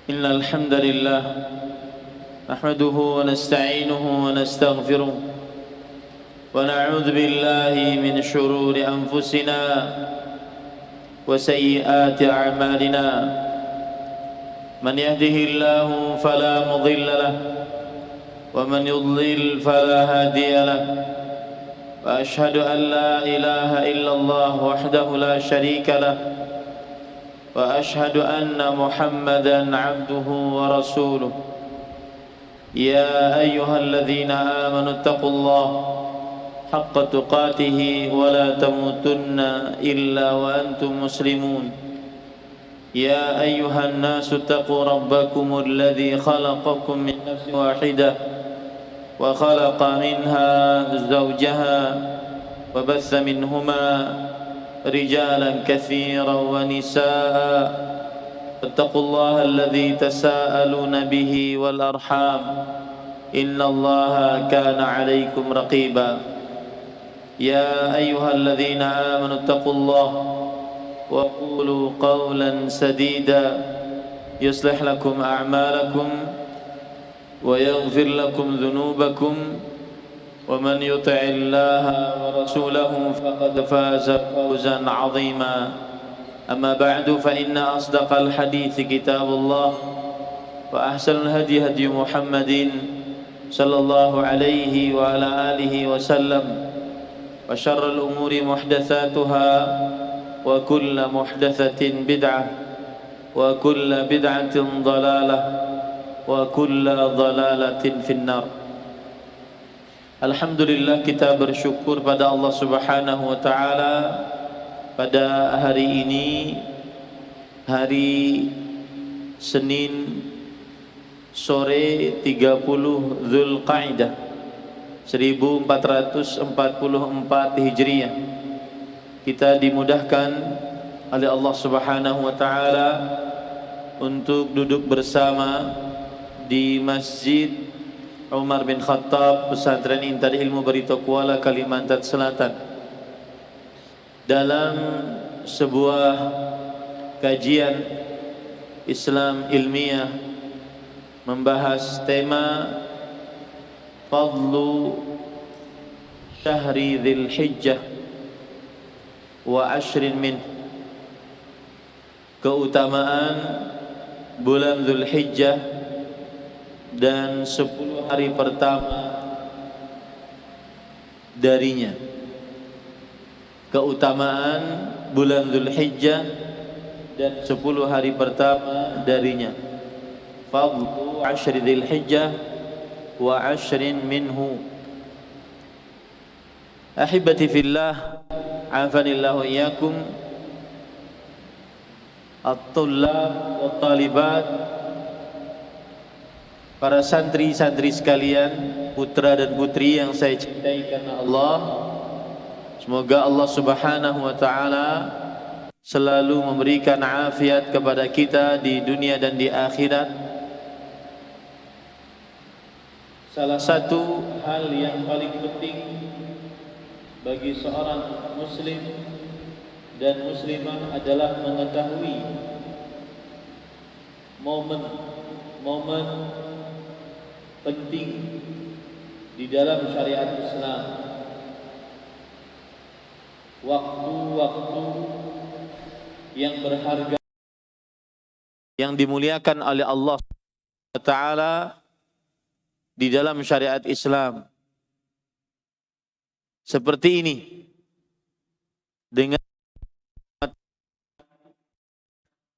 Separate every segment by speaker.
Speaker 1: إن الحمد لله نحمده ونستعينه ونستغفره ونعوذ بالله من شرور أنفسنا وسيئات أعمالنا من يهده الله فلا مضل له ومن يضلل فلا هادي له وأشهد أن لا إله إلا الله وحده لا شريك له وأشهد أن محمدًا عبده ورسوله يا أيها الذين آمنوا اتقوا الله حق تقاته ولا تموتن إلا وأنتم مسلمون يا أيها الناس اتقوا ربكم الذي خلقكم من نفس واحدة وخلق منها زوجها وبث منهما رجالا كثيرا ونساء اتقوا الله الذي تساءلون به والأرحام إن الله كان عليكم رقيبا يا أيها الذين آمنوا اتقوا الله وقولوا قولا سديدا يصلح لكم أعمالكم ويغفر لكم ذنوبكم ومن يطع الله ورسوله فقد فاز فوزا عظيما أما بعد فإن أصدق الحديث كتاب الله وأحسن الهدي هدي محمد صلى الله عليه وعلى آله وسلم وشر الأمور محدثاتها وكل محدثة بدعة وكل بدعة ضلالة وكل ضلالة في النار. Alhamdulillah, kita bersyukur pada Allah Subhanahu wa taala pada hari ini, hari Senin sore 30 Zulqa'dah 1444 Hijriah. Kita dimudahkan oleh Allah Subhanahu wa taala untuk duduk bersama di Masjid Umar bin Khattab, Pesantren Intan Ilmu Barito Kuala, Kalimantan Selatan, dalam sebuah kajian Islam ilmiah membahas tema Fadlu Syahri Dzil Hijjah wa Ashrin min, keutamaan bulan Dzul Hijjah dan 10 hari pertama darinya. Keutamaan bulan Dzulhijjah dan 10 hari pertama darinya. Fadlu ashri Dzulhijjah wa ashrin minhu. Ahibati fillah, afanillahu iyyakum, at-tullab wa talibat, para santri-santri sekalian, putra dan putri yang saya cintai karena Allah. Semoga Allah Subhanahu wa taala selalu memberikan afiat kepada kita di dunia dan di akhirat. Salah satu hal yang paling penting bagi seorang muslim dan muslimah adalah mengetahui momen penting di dalam syariat Islam, waktu-waktu yang berharga yang dimuliakan oleh Allah Taala di dalam syariat Islam. Seperti ini, dengan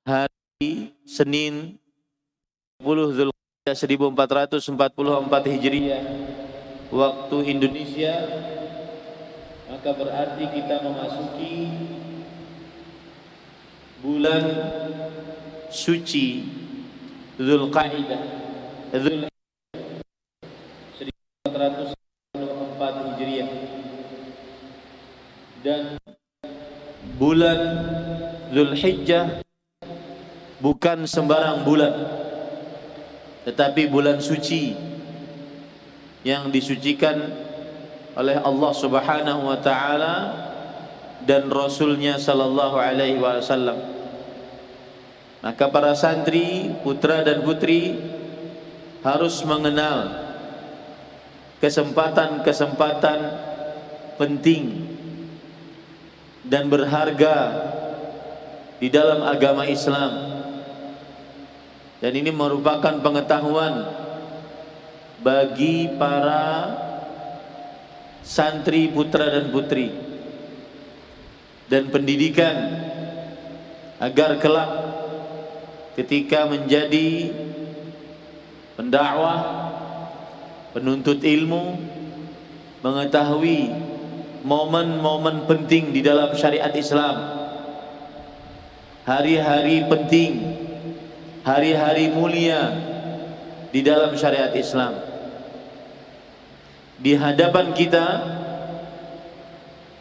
Speaker 1: hari Senin 10 Zulqa'dah 1444 Hijriah waktu Indonesia, maka berarti kita memasuki bulan suci Zulqa'dah 1444 Hijriah. Dan bulan Zulhijjah bukan sembarang bulan, tetapi bulan suci yang disucikan oleh Allah Subhanahu wa taala dan Rasulnya sallallahu alaihi wasallam. Maka para santri, putra dan putri harus mengenal kesempatan-kesempatan penting dan berharga di dalam agama Islam. Dan ini merupakan pengetahuan bagi para santri, putra dan putri, dan pendidikan agar kelak ketika menjadi pendakwah, penuntut ilmu, mengetahui momen-momen penting di dalam syariat Islam, hari-hari penting, hari-hari mulia di dalam syariat Islam. Di hadapan kita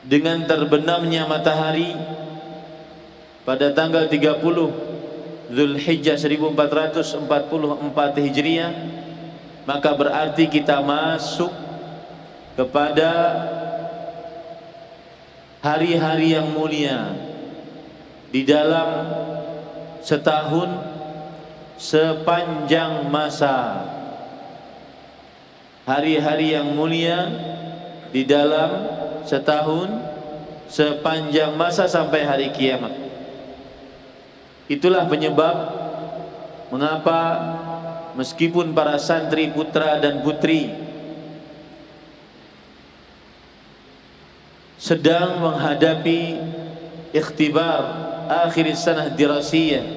Speaker 1: dengan terbenamnya matahari pada tanggal 30 Zulhijjah 1444 Hijriah, maka berarti kita masuk kepada hari-hari yang mulia di dalam setahun sepanjang masa. Hari-hari yang mulia di dalam setahun sepanjang masa sampai hari kiamat. Itulah penyebab mengapa meskipun para santri, putra dan putri sedang menghadapi ikhtibar akhir sanah dirasiyah,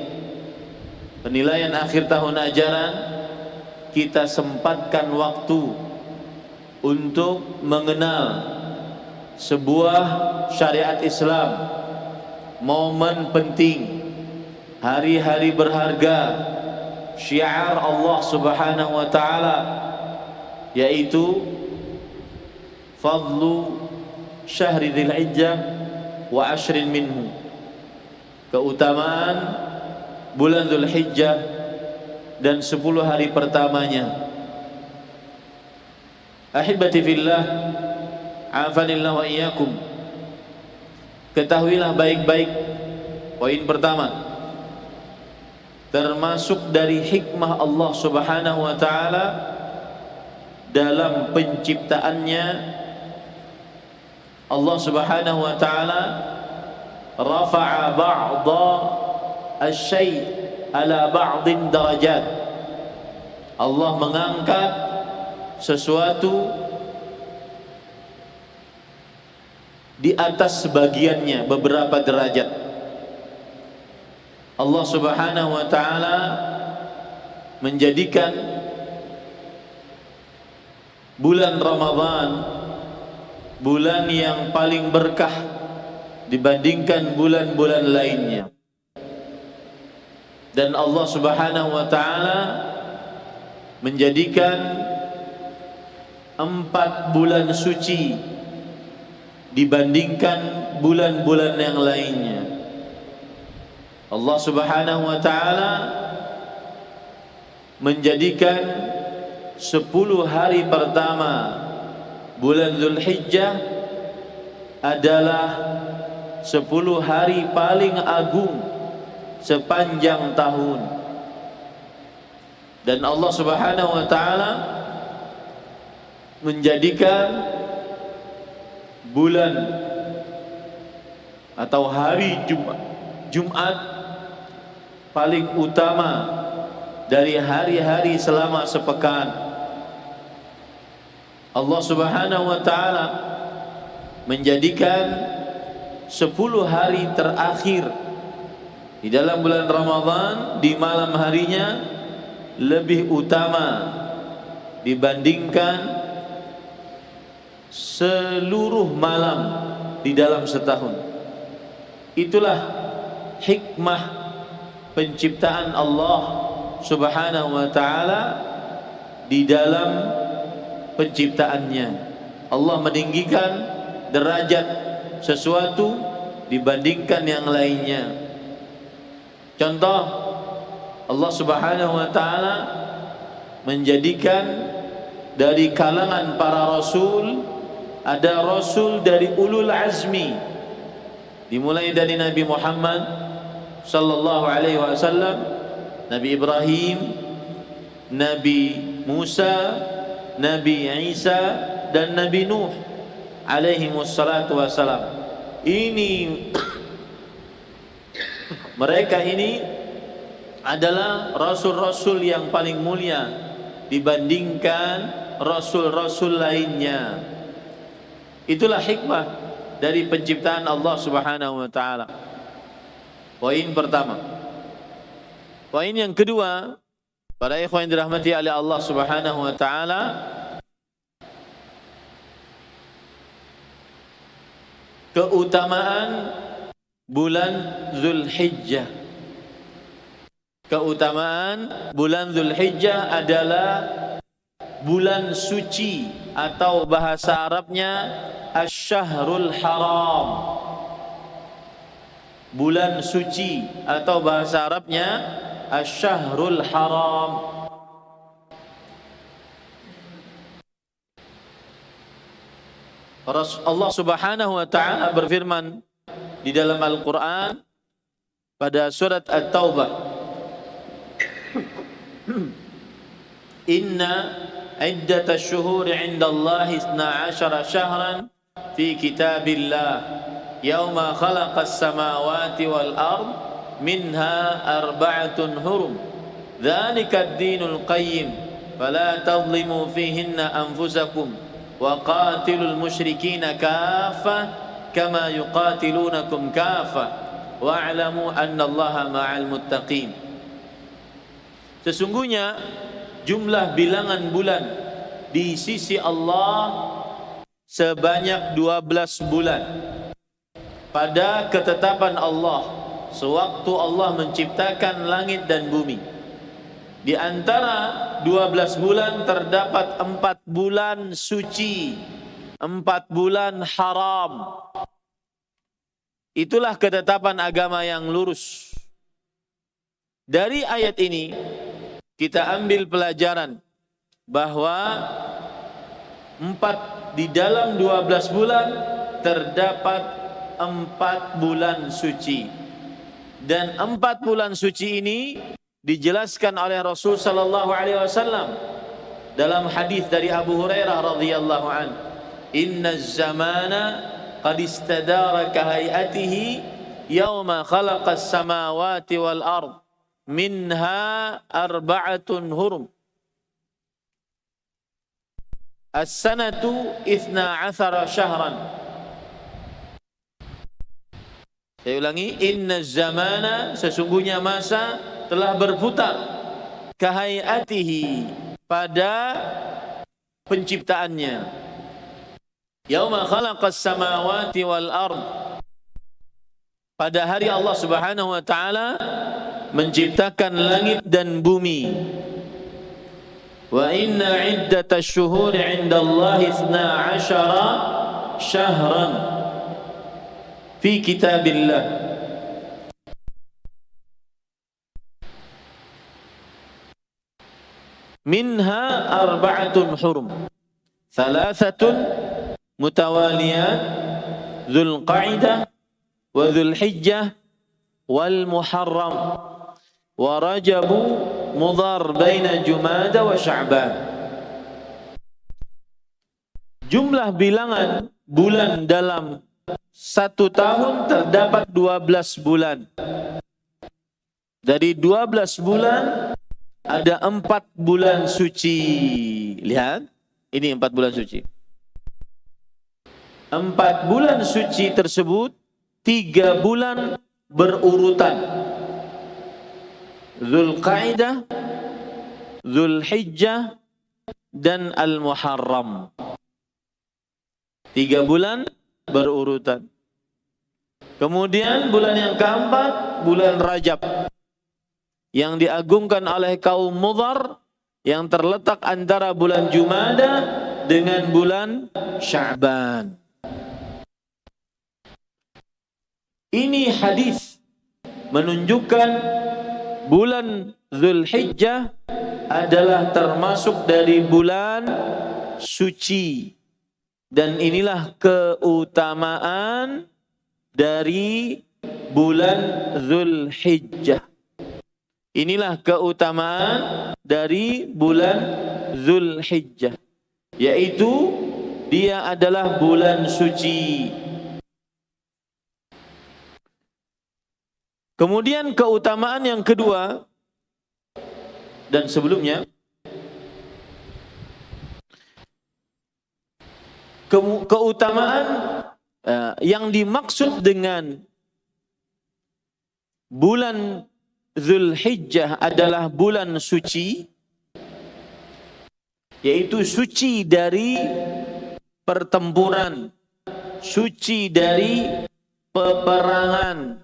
Speaker 1: penilaian akhir tahun ajaran, kita sempatkan waktu untuk mengenal sebuah syariat Islam, momen penting, hari-hari berharga, syiar Allah Subhanahu wa taala, yaitu fadlu syahri Dzulhijjah wa ashrin minhu, keutamaan bulan Dzulhijjah dan 10 hari pertamanya. Ahibati fillah, afanillah wa iyyakum, ketahuilah baik-baik, poin pertama, termasuk dari hikmah Allah Subhanahu wa taala dalam penciptaannya, Allah Subhanahu wa taala rafa'a ba'dha asy-syai' ala ba'dhin darajat. Allah mengangkat sesuatu di atas sebagiannya beberapa derajat. Allah Subhanahu wa taala menjadikan bulan Ramadan bulan yang paling berkah dibandingkan bulan-bulan lainnya. Dan Allah Subhanahu wa taala menjadikan 4 bulan suci dibandingkan bulan-bulan yang lainnya. Allah Subhanahu wa taala menjadikan 10 hari pertama bulan Dzulhijjah adalah 10 hari paling agung sepanjang tahun. Dan Allah Subhanahu wa taala menjadikan bulan atau hari Jumat paling utama dari hari-hari selama sepekan. Allah Subhanahu wa taala menjadikan 10 hari terakhir di dalam bulan Ramadan di malam harinya lebih utama dibandingkan seluruh malam di dalam setahun. Itulah hikmah penciptaan Allah Subhanahu wa taala di dalam penciptaannya. Allah meninggikan derajat sesuatu dibandingkan yang lainnya. Contoh, Allah Subhanahu wa taala menjadikan dari kalangan para rasul ada rasul dari ulul azmi, dimulai dari Nabi Muhammad, sallallahu alaihi wasallam, Nabi Ibrahim, Nabi Musa, Nabi Isa, dan Nabi Nuh alaihi wassalatu wassalam. Ini mereka ini adalah rasul-rasul yang paling mulia dibandingkan rasul-rasul lainnya. Itulah hikmah dari penciptaan Allah Subhanahu wa taala. Poin pertama. Poin yang kedua, para ikhwan yang dirahmati oleh Allah Subhanahu wa taala, keutamaan bulan Zulhijjah. Keutamaan bulan Zulhijjah adalah bulan suci atau bahasa Arabnya Asy-Syahrul Haram. Bulan suci atau bahasa Arabnya Asy-Syahrul Haram. Allah Subhanahu wa taala berfirman di dalam Al-Qur'an pada surat At-Taubah, Inna iddatash shuhuri 'indallahi 12 syahran fi kitabillah yauma khalaqas samawati wal ard minha arba'atun hurum dzalika ad-dinul qayyim fala tadhlimu fihinna anfusakum wa qatilul musyrikina kaffah kama yuqatilunakum kaffah wa'lamu annallaha ma'al muttaqin. Sesungguhnya jumlah bilangan bulan di sisi Allah sebanyak 12 bulan pada ketetapan Allah sewaktu Allah menciptakan langit dan bumi. Di antara 12 bulan terdapat 4 bulan suci, 4 bulan haram. Itulah ketetapan agama yang lurus. Dari ayat ini kita ambil pelajaran bahwa di dalam 12 bulan terdapat 4 bulan suci. Dan 4 bulan suci ini dijelaskan oleh Rasul sallallahu alaihi wasallam dalam hadis dari Abu Hurairah radhiyallahu an, "Inna zamana qad istadara ka hayatihi yauma khalaqas samawati wal ard minha arba'atun hurum. As-sanatu 12 syahran." Saya ulangi, inna zamana, sesungguhnya masa telah berputar, kahayatihi, pada penciptaannya. Yauma khalaqas samawati wal ard, pada hari Allah Subhanahu wa taala menciptakan langit dan bumi. Wa inna iddatash syuhuri 'indallahi 12 syahran fi kitabillah minha arba'atun hurum thalathatun mutawaliyat Dzul Qa'dah wa Dzul Hijjah wal Muharram wa Rajabu Mudhar baina Jumada wa Sya'ban. Jumlah bilangan bulan dalam 1 tahun terdapat 12 bulan. Dari 12 bulan ada 4 bulan suci. Lihat, ini 4 bulan suci. 4 bulan suci tersebut 3 bulan berurutan. Dzul Qa'dah, Dzul Hijjah, dan Al-Muharram. 3 bulan berurutan. Kemudian bulan yang keempat, bulan Rajab, yang diagungkan oleh kaum Mudhar, yang terletak antara bulan Jumada dengan bulan Sya'ban. Ini hadis menunjukkan bulan Zulhijjah adalah termasuk dari bulan suci. Dan inilah keutamaan dari bulan Zulhijjah. Inilah keutamaan dari bulan Zulhijjah, yaitu dia adalah bulan suci. Kemudian keutamaan yang kedua, dan sebelumnya keutamaan yang dimaksud dengan bulan Zulhijjah adalah bulan suci, yaitu suci dari pertempuran, suci dari peperangan,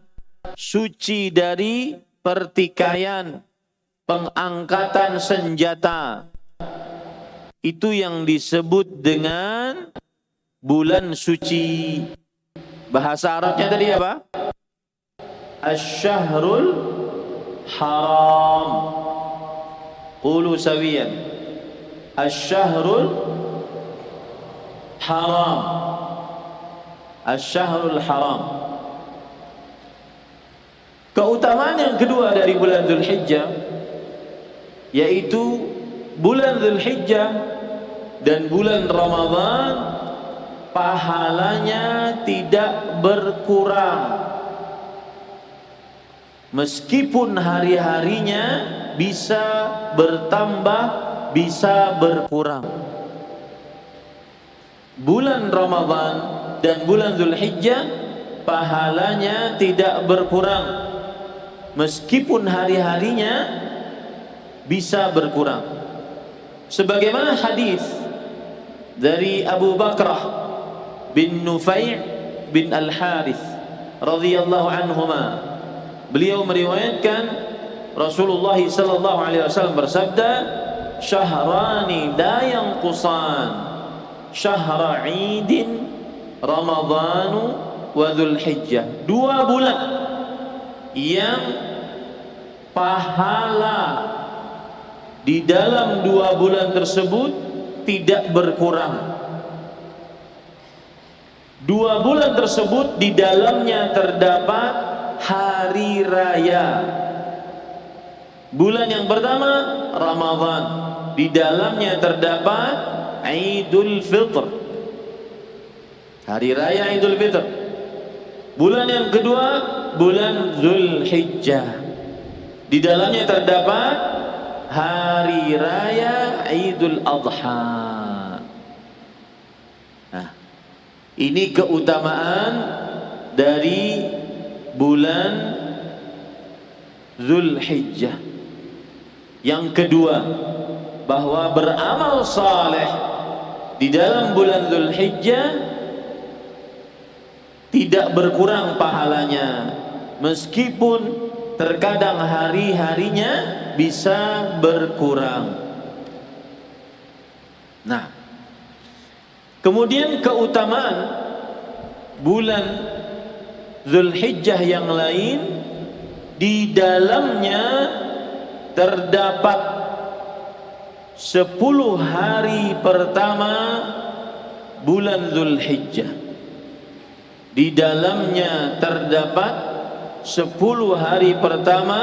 Speaker 1: suci dari pertikaian, pengangkatan senjata. Itu yang disebut dengan bulan suci. Bahasa Arabnya tadi apa? Asy-syahrul haram. Qulu sawiyan. Asy-syahrul haram. Asy-syahrul haram. Keutamaan yang kedua dari bulan Zulhijjah, yaitu bulan Zulhijjah dan bulan Ramadan pahalanya tidak berkurang, meskipun hari-harinya bisa bertambah, bisa berkurang. Bulan Ramadan dan bulan Zulhijjah pahalanya tidak berkurang, meskipun hari-harinya bisa berkurang. Sebagaimana hadis dari Abu Bakrah bin Nufai' bin Al-Harith radhiyallahu anhuma, beliau meriwayatkan Rasulullah sallallahu alaihi wasallam bersabda, "Syahrani la yanqusan, syahra 'idin Ramadhanu wa Dzulhijjah." Dua bulan yang pahala di dalam dua bulan tersebut tidak berkurang. Dua bulan tersebut di dalamnya terdapat hari raya. Bulan yang pertama Ramadan, di dalamnya terdapat Idul Fitr, hari raya Idul Fitr. Bulan yang kedua bulan Zulhijjah, di dalamnya terdapat hari raya Idul Adha. Nah, ini keutamaan dari bulan Zulhijjah. Yang kedua, bahwa beramal saleh di dalam bulan Zulhijjah tidak berkurang pahalanya, meskipun terkadang hari-harinya bisa berkurang. Nah, kemudian keutamaan bulan Zulhijjah yang lain, di dalamnya terdapat 10 hari pertama bulan Zulhijjah. Di dalamnya terdapat 10 hari pertama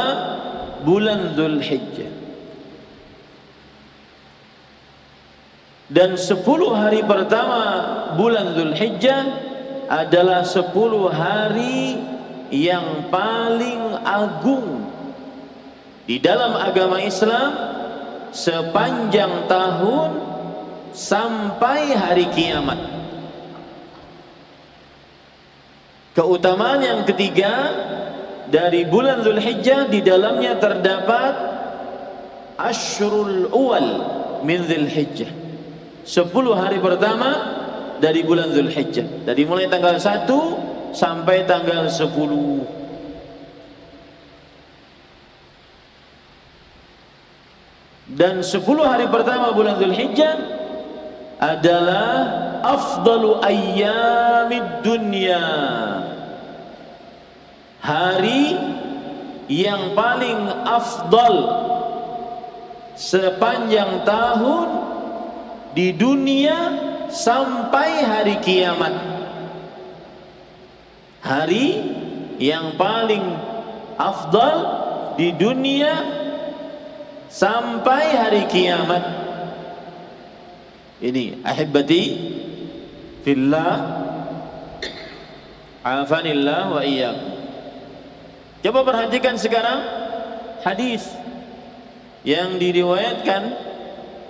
Speaker 1: bulan Zulhijjah. Dan 10 hari pertama bulan Zulhijjah adalah 10 hari yang paling agung di dalam agama Islam sepanjang tahun sampai hari kiamat. Keutamaan yang ketiga dari bulan Zulhijjah, di dalamnya terdapat Ashrul Awal min Zulhijjah, 10 hari pertama dari bulan Zulhijjah, dari mulai tanggal 1 sampai tanggal 10. Dan 10 hari pertama bulan Zulhijjah adalah afdalu ayyamid dunya, hari yang paling afdal sepanjang tahun di dunia sampai hari kiamat. Hari yang paling afdal di dunia sampai hari kiamat. Ini ahibbati fillah, afanillah wa iyyakum. Coba perhatikan sekarang hadis yang diriwayatkan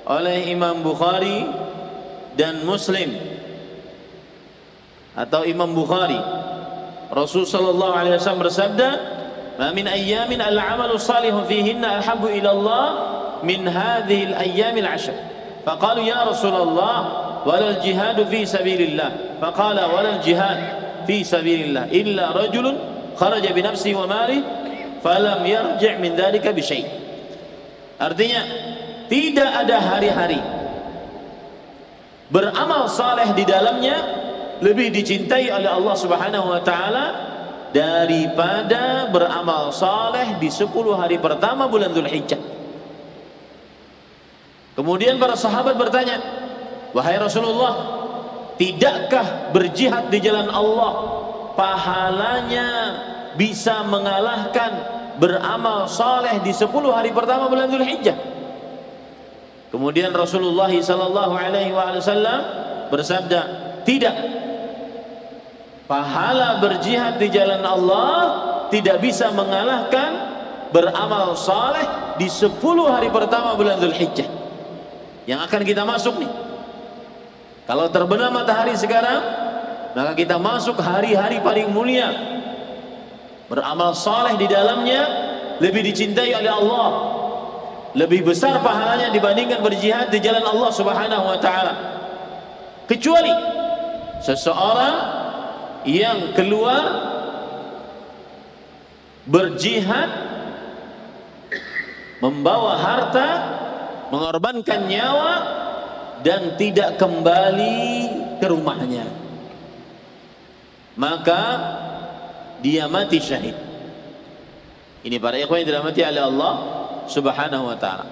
Speaker 1: oleh Imam Bukhari dan Muslim atau Imam Bukhari. Rasul sallallahu alaihi wasallam bersabda, "Ma min ayyamin al-'amalu salihu fihinna ahabbu ila Allah min hadhihi al-ayyam al-'ashr." Faqalu ya Rasulullah, "Wala al-jihad fi sabilillah." Faqala, "Wala al-jihad fi sabilillah illa rajulun kharaja bi nafsihi wa malihi falam yarji' min dhalika bi syai'." Artinya, tidak ada hari-hari beramal saleh di dalamnya lebih dicintai oleh Allah Subhanahu wa taala daripada beramal saleh di 10 hari pertama bulan Dzulhijjah. Kemudian para sahabat bertanya, "Wahai Rasulullah, tidakkah berjihad di jalan Allah pahalanya bisa mengalahkan beramal saleh di 10 hari pertama bulan Dzulhijjah?" Kemudian Rasulullah sallallahu alaihi wasallam bersabda, "Tidak. Pahala berjihad di jalan Allah tidak bisa mengalahkan beramal saleh di 10 hari pertama bulan Dzulhijjah." Yang akan kita masuk nih. Kalau terbenam matahari sekarang, maka kita masuk hari-hari paling mulia. Beramal saleh di dalamnya lebih dicintai oleh Allah, lebih besar pahalanya dibandingkan berjihad di jalan Allah Subhanahu wa taala. Kecuali seseorang yang keluar berjihad, membawa harta, mengorbankan nyawa dan tidak kembali ke rumahnya, maka dia mati syahid. Ini para ikhwan yang dirahmati oleh Allah Subhanahu wa taala.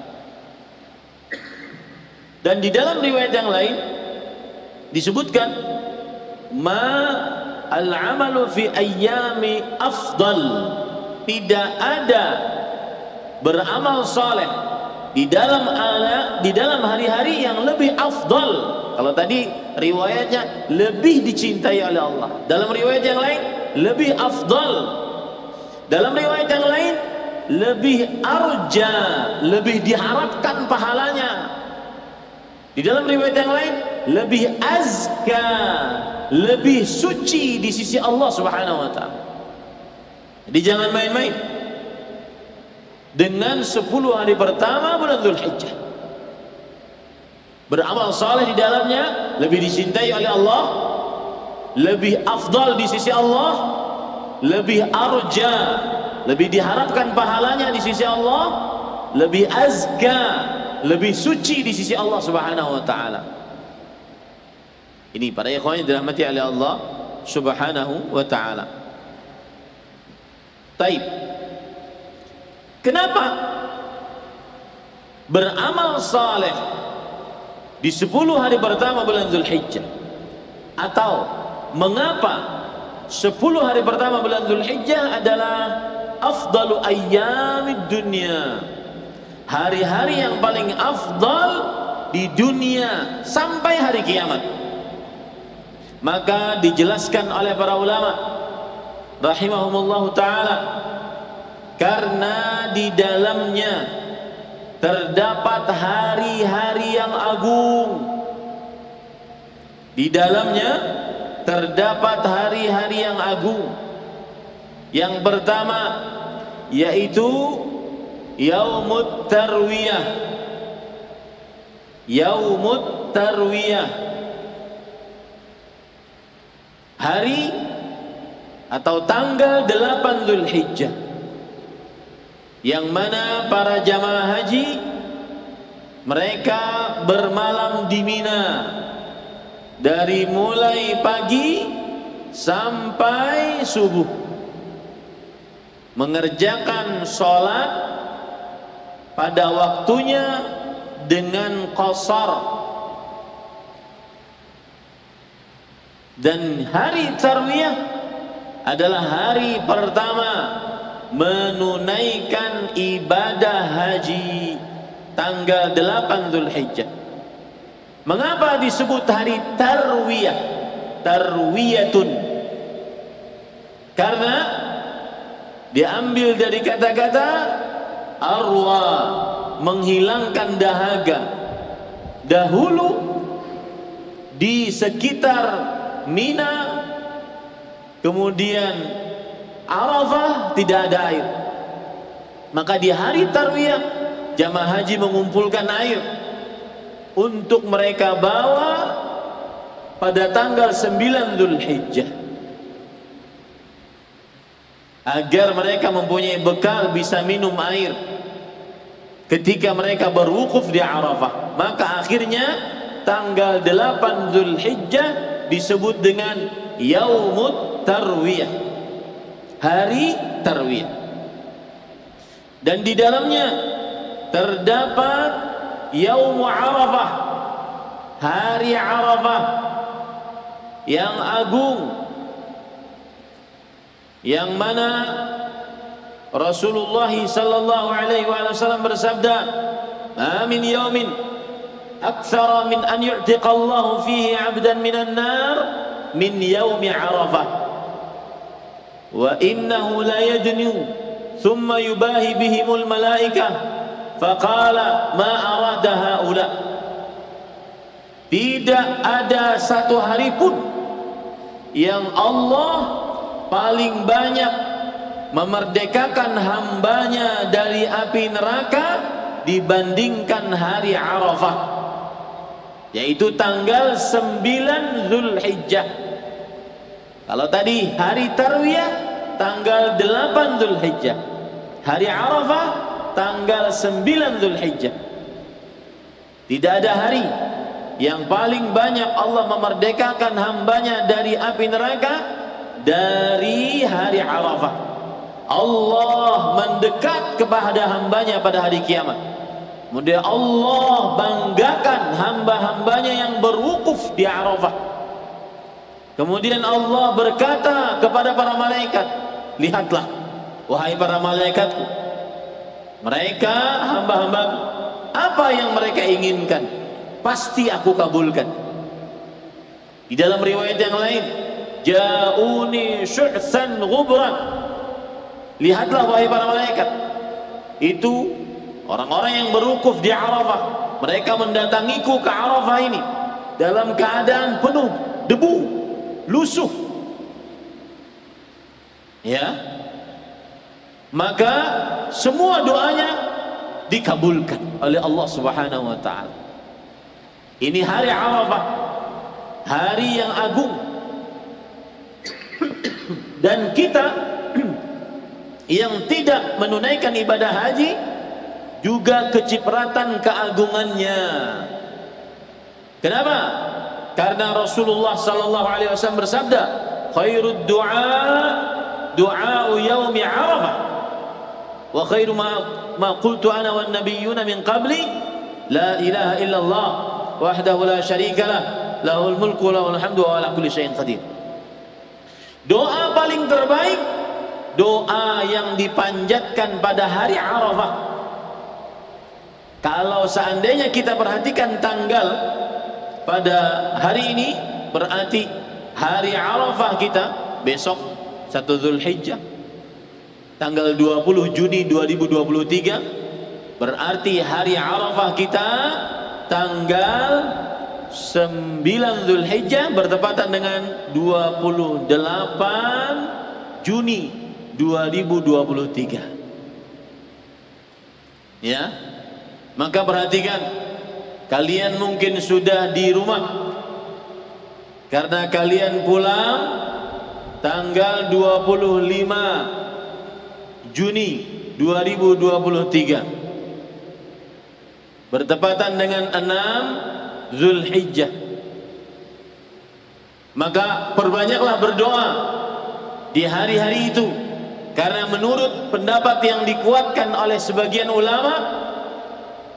Speaker 1: Dan di dalam riwayat yang lain disebutkan, "Ma al-'amalu fi ayyami afdal." Tidak ada beramal saleh di dalam hari-hari yang lebih afdal. Kalau tadi riwayatnya lebih dicintai oleh Allah, dalam riwayat yang lain lebih afdal, dalam riwayat yang lain lebih arja, lebih diharapkan pahalanya, di dalam riwayat yang lain lebih azka, lebih suci di sisi Allah Subhanahu wa taala. Jadi jangan main-main dengan 10 hari pertama bulan Dzulhijjah. Beramal saleh di dalamnya lebih dicintai oleh Allah, lebih afdal di sisi Allah, lebih arja, lebih diharapkan pahalanya di sisi Allah, lebih azka, lebih suci di sisi Allah Subhanahu wa taala. Ini para ikhwan yang dirahmati oleh Allah Subhanahu wa taala. Taib. Kenapa beramal saleh di 10 hari pertama bulan Dzulhijjah? Atau mengapa 10 hari pertama bulan Dzulhijjah adalah afdalu ayyamid dunya, hari-hari yang paling afdal di dunia sampai hari kiamat? Maka dijelaskan oleh para ulama rahimahumullahu ta'ala, karena di dalamnya terdapat hari-hari yang agung. Di dalamnya terdapat hari-hari yang agung. Yang pertama yaitu Yaumut Tarwiyah. Yaumut Tarwiyah, hari atau tanggal 8 Dzulhijjah, yang mana para jamaah haji mereka bermalam di Mina dari mulai pagi sampai subuh, mengerjakan sholat pada waktunya dengan qasar. Dan hari tarwiyah adalah hari pertama menunaikan ibadah haji, tanggal 8 Zulhijjah. Mengapa disebut hari tarwiyah? Tarwiyatun, karena diambil dari kata-kata arwa, menghilangkan dahaga. Dahulu di sekitar Mina, kemudian Arafah tidak ada air, maka di hari tarwiyah jamaah haji mengumpulkan air untuk mereka bawa pada tanggal 9 Zulhijjah, agar mereka mempunyai bekal bisa minum air ketika mereka berwukuf di Arafah. Maka akhirnya tanggal 8 Zulhijjah disebut dengan Yaumut Tarwiyah, hari tarwiyah. Dan di dalamnya terdapat Yaum Arafah, hari Arafah yang agung, yang mana Rasulullah sallallahu alaihi wasallam bersabda, "Amin yaumin aktsara min an yu'tiqa Allah fihi 'abdan minan nar min yaumi Arafah wa innahu la yadnu thumma yubahi bihimul malaikah." Faqala ma arada haula. Tidak ada satu hari pun yang Allah paling banyak memerdekakan hambanya dari api neraka dibandingkan hari Arafah, yaitu tanggal 9 Zulhijjah. Kalau tadi hari tarwiyah tanggal 8 Zulhijjah, hari Arafah tanggal 9 Zulhijjah. Tidak ada hari yang paling banyak Allah memerdekakan hambanya dari api neraka dari hari Arafah. Allah mendekat kepada hambanya pada hari kiamat. Kemudian Allah banggakan hamba-hambanya yang berwukuf di Arafah. Kemudian Allah berkata kepada para malaikat, "Lihatlah, wahai para malaikatku, mereka hamba-hambaku, apa yang mereka inginkan pasti aku kabulkan." Di dalam riwayat yang lain, "Ja'uni syu'san ghubran." Lihatlah wahai para malaikat, itu orang-orang yang berwukuf di Arafah, mereka mendatangiku ke Arafah ini dalam keadaan penuh debu, lusuh. Ya, maka semua doanya dikabulkan oleh Allah Subhanahu wa taala. Ini hari Arafah, hari yang agung. Dan kita yang tidak menunaikan ibadah haji juga kecipratan keagungannya. Kenapa? Karena Rasulullah sallallahu alaihi wasallam bersabda, "Khairud du'a du'a'u yaumi Arafah. Wa khairu ma qultu ana wan nabiyyuna min qabli la ilaha illallah wahdahu la syarika lah lahul mulku wa lahul hamdu wa ala kulli syai'in qadir." Doa paling terbaik doa yang dipanjatkan pada hari Arafah. Kalau seandainya kita perhatikan tanggal pada hari ini, berarti hari Arafah kita besok 1 Zulhijjah tanggal 20 Juni 2023, berarti hari Arafah kita tanggal 9 Zulhijjah bertepatan dengan 28 Juni 2023. Ya, maka perhatikan, kalian mungkin sudah di rumah karena kalian pulang tanggal 25 Juni 2023 bertepatan dengan 6 Zulhijjah. Maka perbanyaklah berdoa di hari-hari itu, karena menurut pendapat yang dikuatkan oleh sebagian ulama,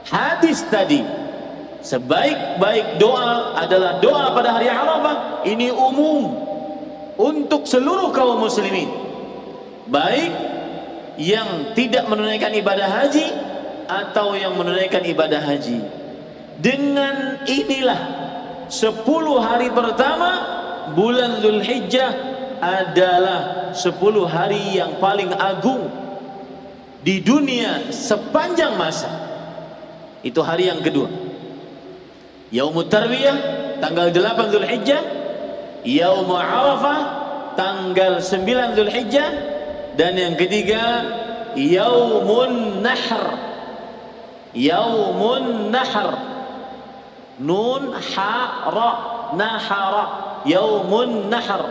Speaker 1: hadis tadi, sebaik-baik doa adalah doa pada hari Arafah. Ini umum, untuk seluruh kaum muslimin, baik yang tidak menunaikan ibadah haji atau yang menunaikan ibadah haji. Dengan inilah 10 hari pertama bulan Dzulhijjah adalah 10 hari yang paling agung di dunia sepanjang masa. Itu hari yang kedua, Yaumut Tarwiyah tanggal 8 Dzulhijjah, Yaum Arafah tanggal 9 Dzulhijjah, dan yang ketiga Yaumun Nahr. Yaumun Nahr, nun ha ra nahara, Yaumun Nahr,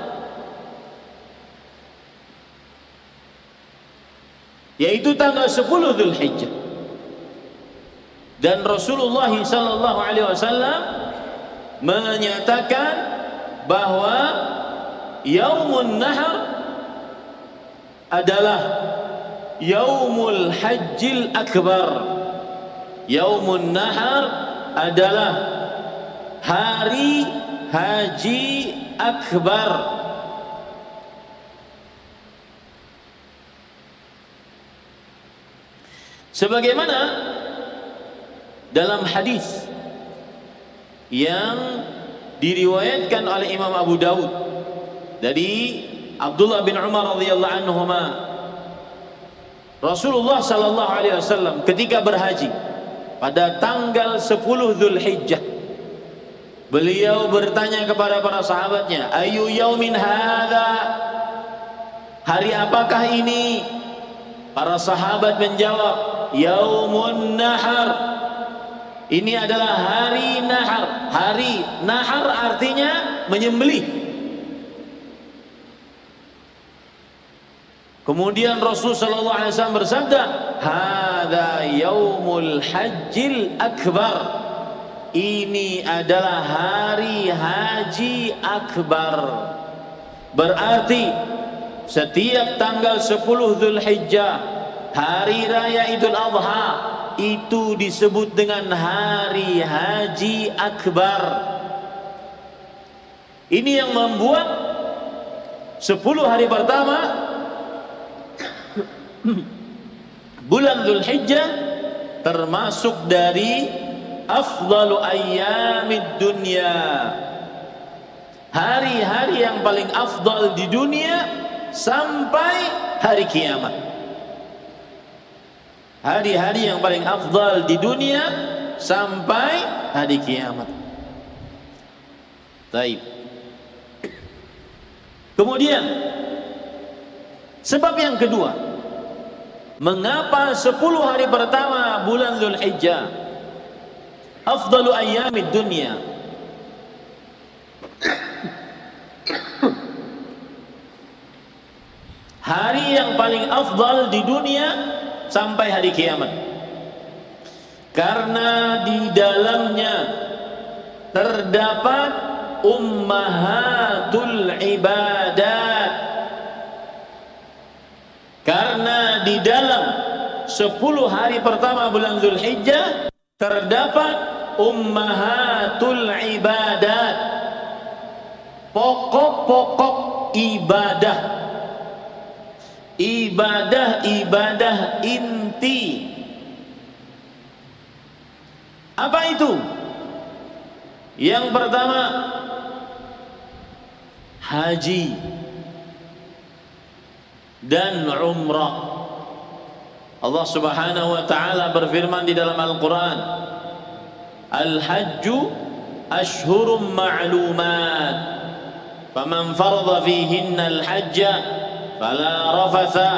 Speaker 1: yaitu tanggal 10 Dzulhijjah. Dan Rasulullah sallallahu alaihi wasallam menyatakan bahwa Yaumun Nahr adalah Yaumul Hajjil Akbar. Yaumun Nahr adalah hari haji akbar. Sebagaimana dalam hadis yang diriwayatkan oleh Imam Abu Daud dari Abdullah bin Umar radhiyallahu anhuma, Rasulullah sallallahu alaihi wasallam ketika berhaji pada tanggal 10 Dzulhijjah, beliau bertanya kepada para sahabatnya, ayu yaumin hadza, hari apakah ini? Para sahabat menjawab, Yaumun Nahar, ini adalah hari Nahar. Hari Nahar artinya menyembelih. Kemudian Rasul sallallahu alaihi wasallam bersabda, hadza yaumul hajjil akbar, ini adalah hari haji akbar. Berarti setiap tanggal 10 Dzulhijjah, hari raya Idul Adha, itu disebut dengan hari haji akbar. Ini yang membuat 10 hari pertama bulan Dzulhijjah termasuk dari afdalu ayyamid dunya, hari-hari yang paling afdal di dunia sampai hari kiamat. Hari-hari yang paling afdal di dunia sampai hari kiamat. Baik. Kemudian sebab yang kedua, mengapa 10 hari pertama bulan Dzulhijjah afdalu ayyamid dunya? Hari yang paling afdal di dunia sampai hari kiamat. Karena di dalamnya terdapat ummahatul ibadat. Karena di dalam 10 hari pertama bulan Dzulhijjah terdapat ummahatul ibadat, pokok-pokok ibadah, ibadah-ibadah inti. Apa itu? Yang pertama, haji dan umrah. Allah Subhanahu wa taala berfirman di dalam Al-Qur'an, Al-hajju ashhurum ma'lumat, faman farada fihinna al-hajja fala rafatha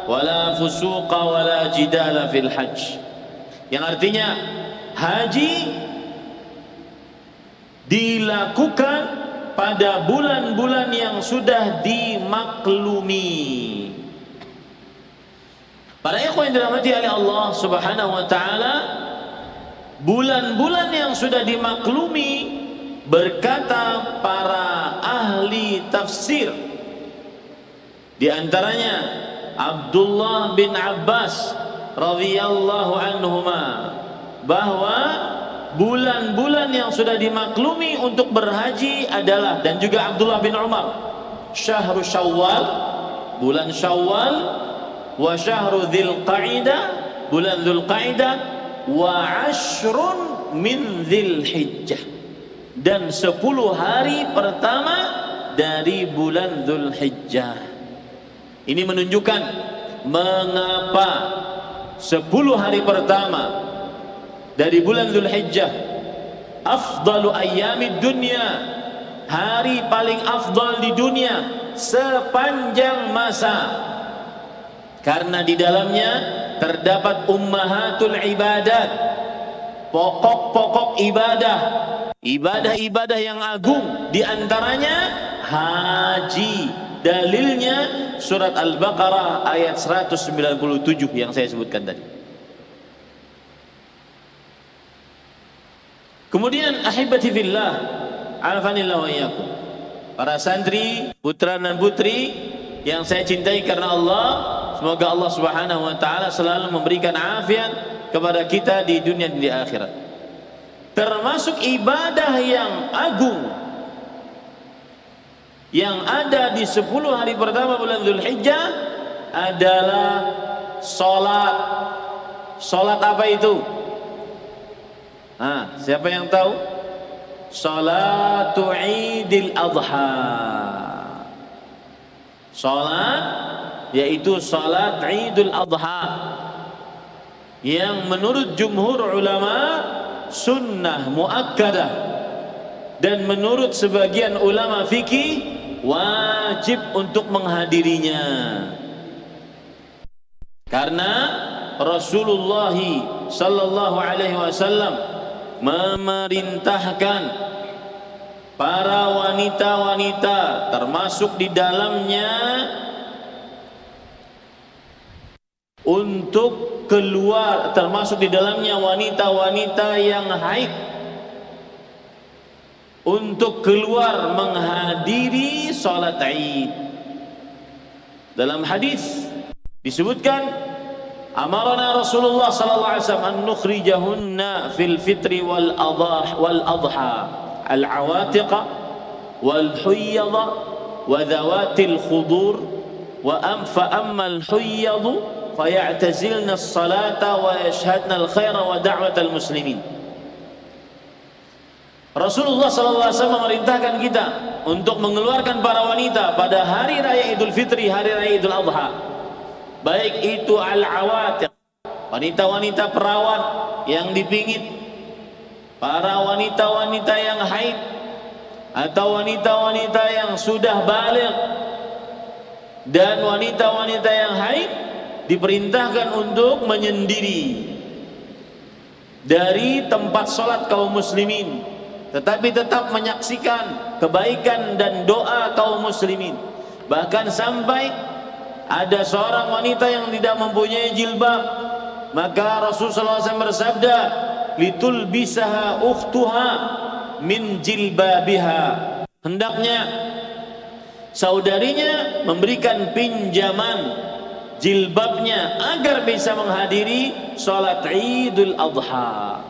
Speaker 1: wala fusuqa wala jidala fil hajj. Yang artinya haji dilakukan pada bulan-bulan yang sudah dimaklumi. Para ikhwan yang dirahmati oleh Allah Subhanahu wa taala, bulan-bulan yang sudah dimaklumi, berkata para ahli tafsir, di antaranya Abdullah bin Abbas radhiyallahu anhuma, bahwa bulan-bulan yang sudah dimaklumi untuk berhaji adalah, dan juga Abdullah bin Umar, syahru Syawal, bulan Syawal, wa syahru Dzulqa'dah, bulan Dzulqa'dah, wa ashrun min Dzulhijjah, dan 10 hari pertama dari bulan Dzulhijjah. Ini menunjukkan mengapa 10 hari pertama dari bulan Dzulhijjah afdalu ayyamid dunya, hari paling afdal di dunia sepanjang masa, karena di dalamnya terdapat ummahatul ibadat, pokok-pokok ibadah, ibadah-ibadah yang agung, di antaranya haji. Dalilnya surat Al-Baqarah ayat 197 yang saya sebutkan tadi. Kemudian ahibati fillah, afanillah wa iyyakum, para santri, putra dan putri yang saya cintai karena Allah, semoga Allah Subhanahu wa taala selalu memberikan afiat kepada kita di dunia dan di akhirat. Termasuk ibadah yang agung yang ada di 10 hari pertama bulan Dzulhijjah adalah salat. Salat apa itu? Siapa yang tahu? Salatu Idul Adha. Salat yaitu salat Idul Adha, yang menurut jumhur ulama sunnah muakkadah, dan menurut sebagian ulama fikih wajib untuk menghadirinya, karena Rasulullah sallallahu alaihi wasallam memerintahkan para wanita-wanita, termasuk di dalamnya untuk keluar, termasuk di dalamnya wanita-wanita yang haid, untuk keluar menghadiri salat Id. Dalam hadis disebutkan, amarna Rasulullah sallallahu alaihi wasallam an nukhrijahunna fil fitri wal adha al awatiq wal huyyadh wa dhawatil khudur wa amma al huyyadh fayatazilna as-salata wa yashhadna al khaira wa da'watal muslimin. Rasulullah sallallahu alaihi wasallam memerintahkan kita untuk mengeluarkan para wanita pada hari raya Idul Fitri, hari raya Idul Adha, baik itu al-awatiq, wanita-wanita perawan yang dipingit, para wanita-wanita yang haid, atau wanita-wanita yang sudah baligh, dan wanita-wanita yang haid diperintahkan untuk menyendiri dari tempat sholat kaum muslimin, tetapi tetap menyaksikan kebaikan dan doa kaum muslimin. Bahkan sampai ada seorang wanita yang tidak mempunyai jilbab, maka Rasulullah SAW bersabda, litulbisaha ukhtuha min jilbabiha, hendaknya saudarinya memberikan pinjaman jilbabnya agar bisa menghadiri salat Idul Adha.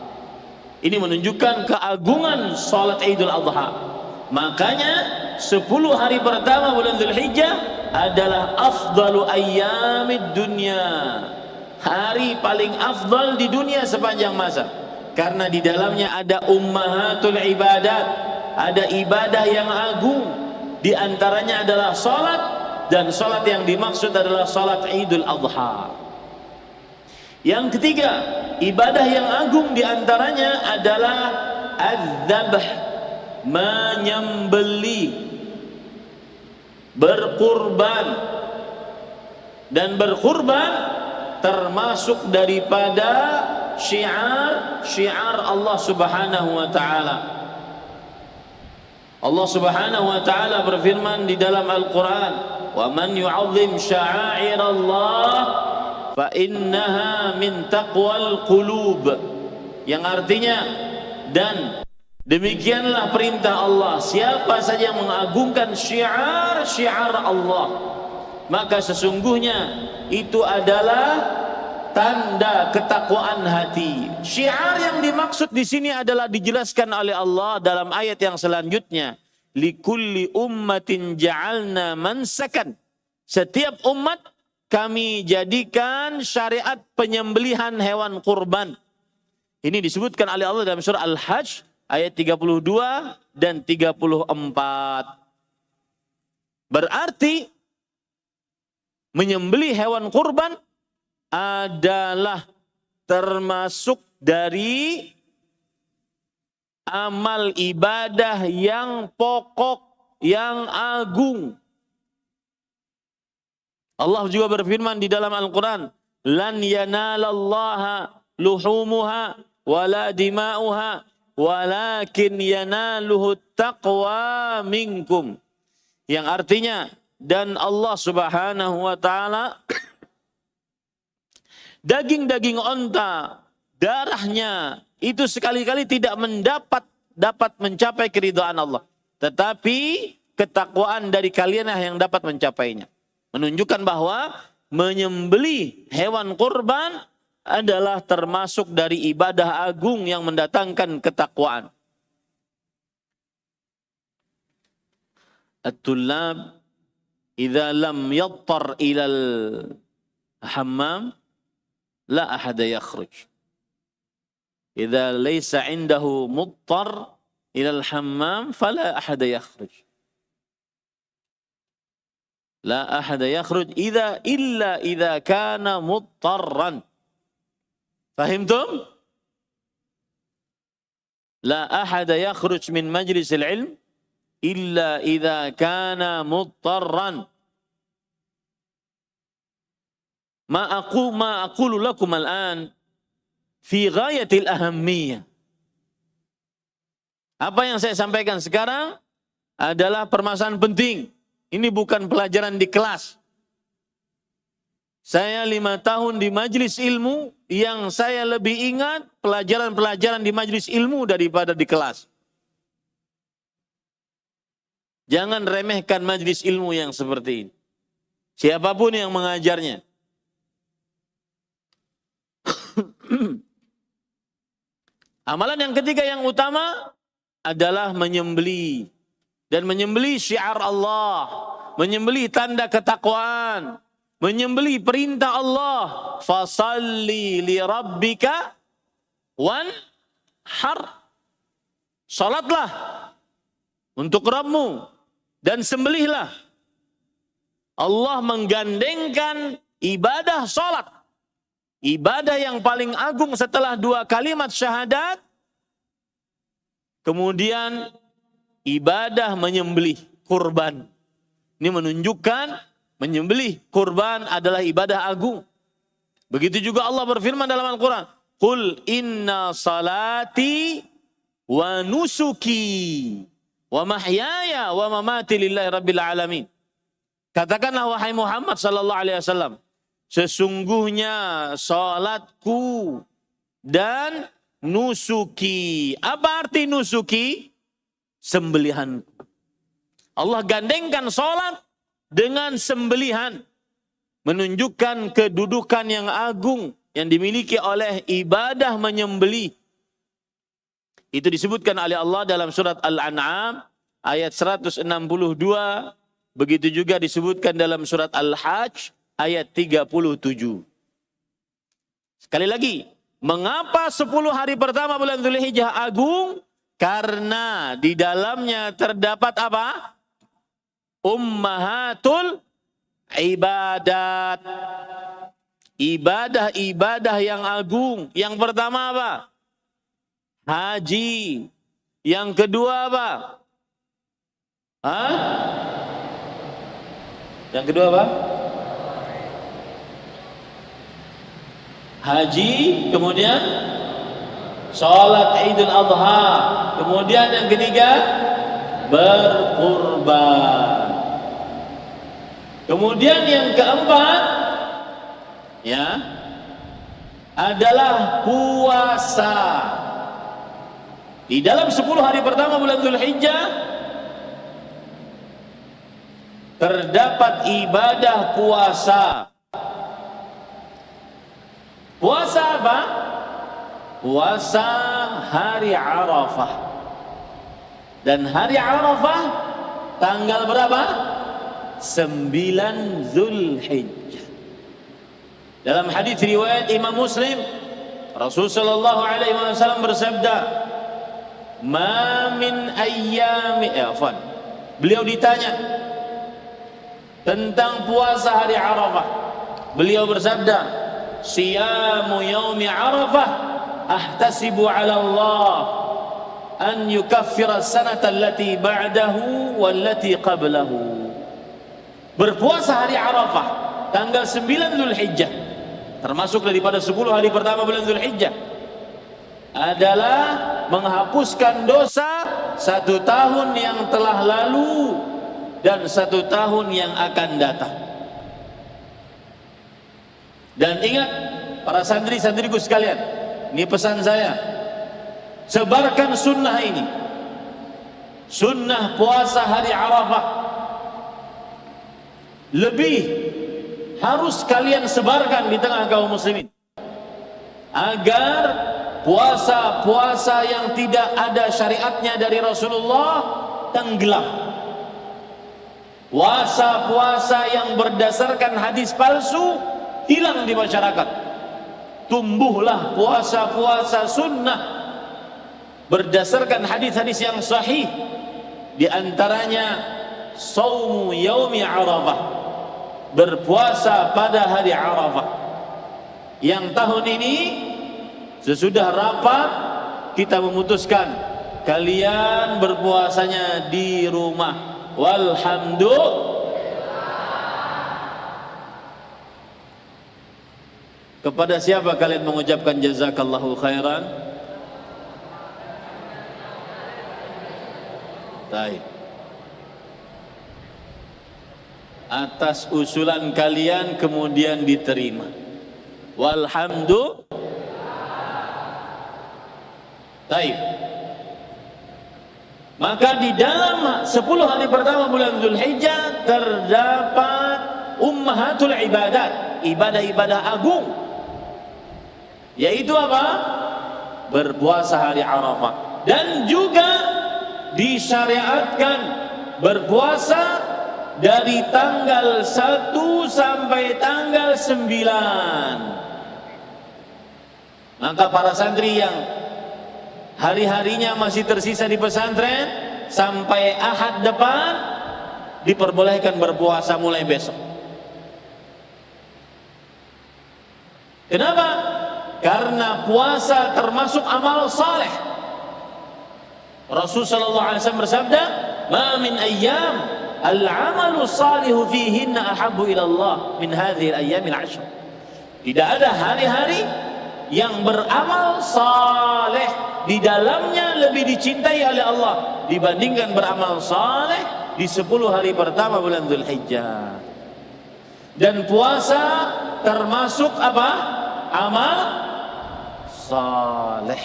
Speaker 1: Ini menunjukkan keagungan salat Idul Adha. Makanya 10 hari pertama bulan Dzulhijjah adalah afdalu ayyamid dunya, hari paling afdal di dunia sepanjang masa, karena di dalamnya ada ummahatul ibadat, ada ibadah yang agung, di antaranya adalah salat, dan salat yang dimaksud adalah salat Idul Adha. Yang ketiga, ibadah yang agung di antaranya adalah az-zabh, menyembelih, berkurban. Dan berkurban termasuk daripada syiar Allah Subhanahu wa taala. Allah Subhanahu wa taala berfirman di dalam Al-Qur'an, "Wa man yu'azzim sya'airallah fa innaha min taqwal qulub," yang artinya, dan demikianlah perintah Allah, siapa saja yang mengagungkan syiar Allah, maka sesungguhnya itu adalah tanda ketakwaan hati. Syiar yang dimaksud di sini adalah dijelaskan oleh Allah dalam ayat yang selanjutnya, likulli ummatin ja'alna mansakan. Setiap umat kami jadikan syariat penyembelihan hewan kurban. Ini disebutkan oleh Allah dalam surah Al-Hajj ayat 32 dan 34. Berarti menyembelih hewan kurban adalah termasuk dari amal ibadah yang pokok, yang agung. Allah juga berfirman di dalam Al-Quran, lan yanalallaha luhumuha wala dima'uha walakin yanaluhu taqwa minkum. Yang artinya, dan Allah Subhanahu wa ta'ala daging-daging onta, darahnya itu sekali-kali tidak dapat mencapai keridhaan Allah. Tetapi ketakwaan dari kalian yang dapat mencapainya. Menunjukkan bahwa menyembelih hewan kurban adalah termasuk dari ibadah agung yang mendatangkan ketakwaan. At-tullab idza lam yattar ilal hammam la ahada yakhruj. Idza laysa indahu muttar ilal hammam fala ahada yakhruj. La ahada yakhruj illa idza kana muttarran. Fahimtum? La ahada yakhruj min majlisil ilm illa idza kana muttarran. Ma aqulu lakum al'an fi ghayatil ahammiyah. Apa yang saya sampaikan sekarang adalah permasalahan penting. Ini bukan pelajaran di kelas. Saya 5 tahun di majelis ilmu, yang saya lebih ingat pelajaran-pelajaran di majelis ilmu daripada di kelas. Jangan remehkan majelis ilmu yang seperti ini. Siapapun yang mengajarnya. Amalan yang ketiga yang utama adalah menyembelih. Dan menyembelih syiar Allah. Menyembelih tanda ketakwaan. Menyembelih perintah Allah. Fasalli li rabbika wanhar. Salatlah untuk Rabbmu dan sembelihlah. Allah menggandengkan ibadah salat. Ibadah yang paling agung setelah 2 kalimat syahadat. Kemudian ibadah menyembelih kurban. Ini menunjukkan menyembelih kurban adalah ibadah agung. Begitu juga Allah berfirman dalam Al-Quran. Qul inna salati wa nusuki wa mahyaya wa mamati lillahi rabbil alamin. Katakanlah wahai Muhammad sallallahu alaihi wasallam, sesungguhnya salatku dan nusuki. Apa arti nusuki? Sembelihanku. Allah gandengkan salat dengan sembelihan. Menunjukkan kedudukan yang agung yang dimiliki oleh ibadah menyembelih. Itu disebutkan oleh Allah dalam surat Al-An'am ayat 162. Begitu juga disebutkan dalam surat Al-Hajj ayat 37. Sekali lagi, mengapa 10 hari pertama bulan Dzulhijjah agung? Karena di dalamnya terdapat apa? Ummahatul ibadat. Ibadah-ibadah yang agung. Yang pertama apa? Haji. Yang kedua apa? Hah? Yang kedua apa? Haji, kemudian sholat Idul Adha, kemudian yang ketiga berkurban, kemudian yang keempat ya adalah puasa. Di dalam 10 hari pertama bulan Dzulhijjah terdapat ibadah puasa. Puasa apa? Puasa hari Arafah. Dan hari Arafah tanggal berapa? 9 Zulhijjah. Dalam hadis riwayat Imam Muslim, Rasul sallallahu alaihi wasallam bersabda, "Ma min ayyami afan." Beliau ditanya tentang puasa hari Arafah. Beliau bersabda, "Siyamu yaumi Arafah ahtasibu 'ala Allah an yukaffira as-sanata allati ba'dahu wallati qablahu." Berpuasa hari Arafah tanggal 9 Zulhijjah, termasuk daripada 10 hari pertama bulan Zulhijjah, adalah menghapuskan dosa 1 tahun yang telah lalu dan 1 tahun yang akan datang. Dan ingat para santri-santriku sekalian, ini pesan saya, sebarkan sunnah ini, sunnah puasa hari Arafah. Lebih harus kalian sebarkan di tengah kaum muslimin, agar puasa-puasa yang tidak ada syariatnya dari Rasulullah tenggelam. Puasa-puasa yang berdasarkan hadis palsu hilang di masyarakat. Tumbuhlah puasa-puasa sunnah berdasarkan hadis-hadis yang sahih. Di antaranya saumu yaumi Arafah, berpuasa pada hari Arafah. Yang tahun ini sesudah rapat kita memutuskan kalian berpuasanya di rumah. Walhamdulillah. Kepada siapa kalian mengucapkan jazakallahu khairan? Baik. Atas usulan kalian kemudian diterima. Walhamdulillah. Baik. Maka di dalam 10 hari pertama bulan Zulhijjah terdapat ummahatul ibadat, ibadah-ibadah agung, yaitu apa? Berpuasa hari Arafah. Dan juga disyariatkan berpuasa dari tanggal 1 sampai tanggal 9. Maka para santri yang hari-harinya masih tersisa di pesantren sampai Ahad depan diperbolehkan berpuasa mulai besok. Kenapa? Karena puasa termasuk amal saleh. Rasul sallallahu alaihi wasallam bersabda, "Ma min ayyam al-amalu salihu fihinna ahabbu ila Allah min hadhihi al-ayyamil 'ashr." Tidak ada hari-hari yang beramal saleh di dalamnya lebih dicintai oleh Allah dibandingkan beramal saleh di 10 hari pertama bulan Zulhijjah. Dan puasa termasuk apa? Amal saleh.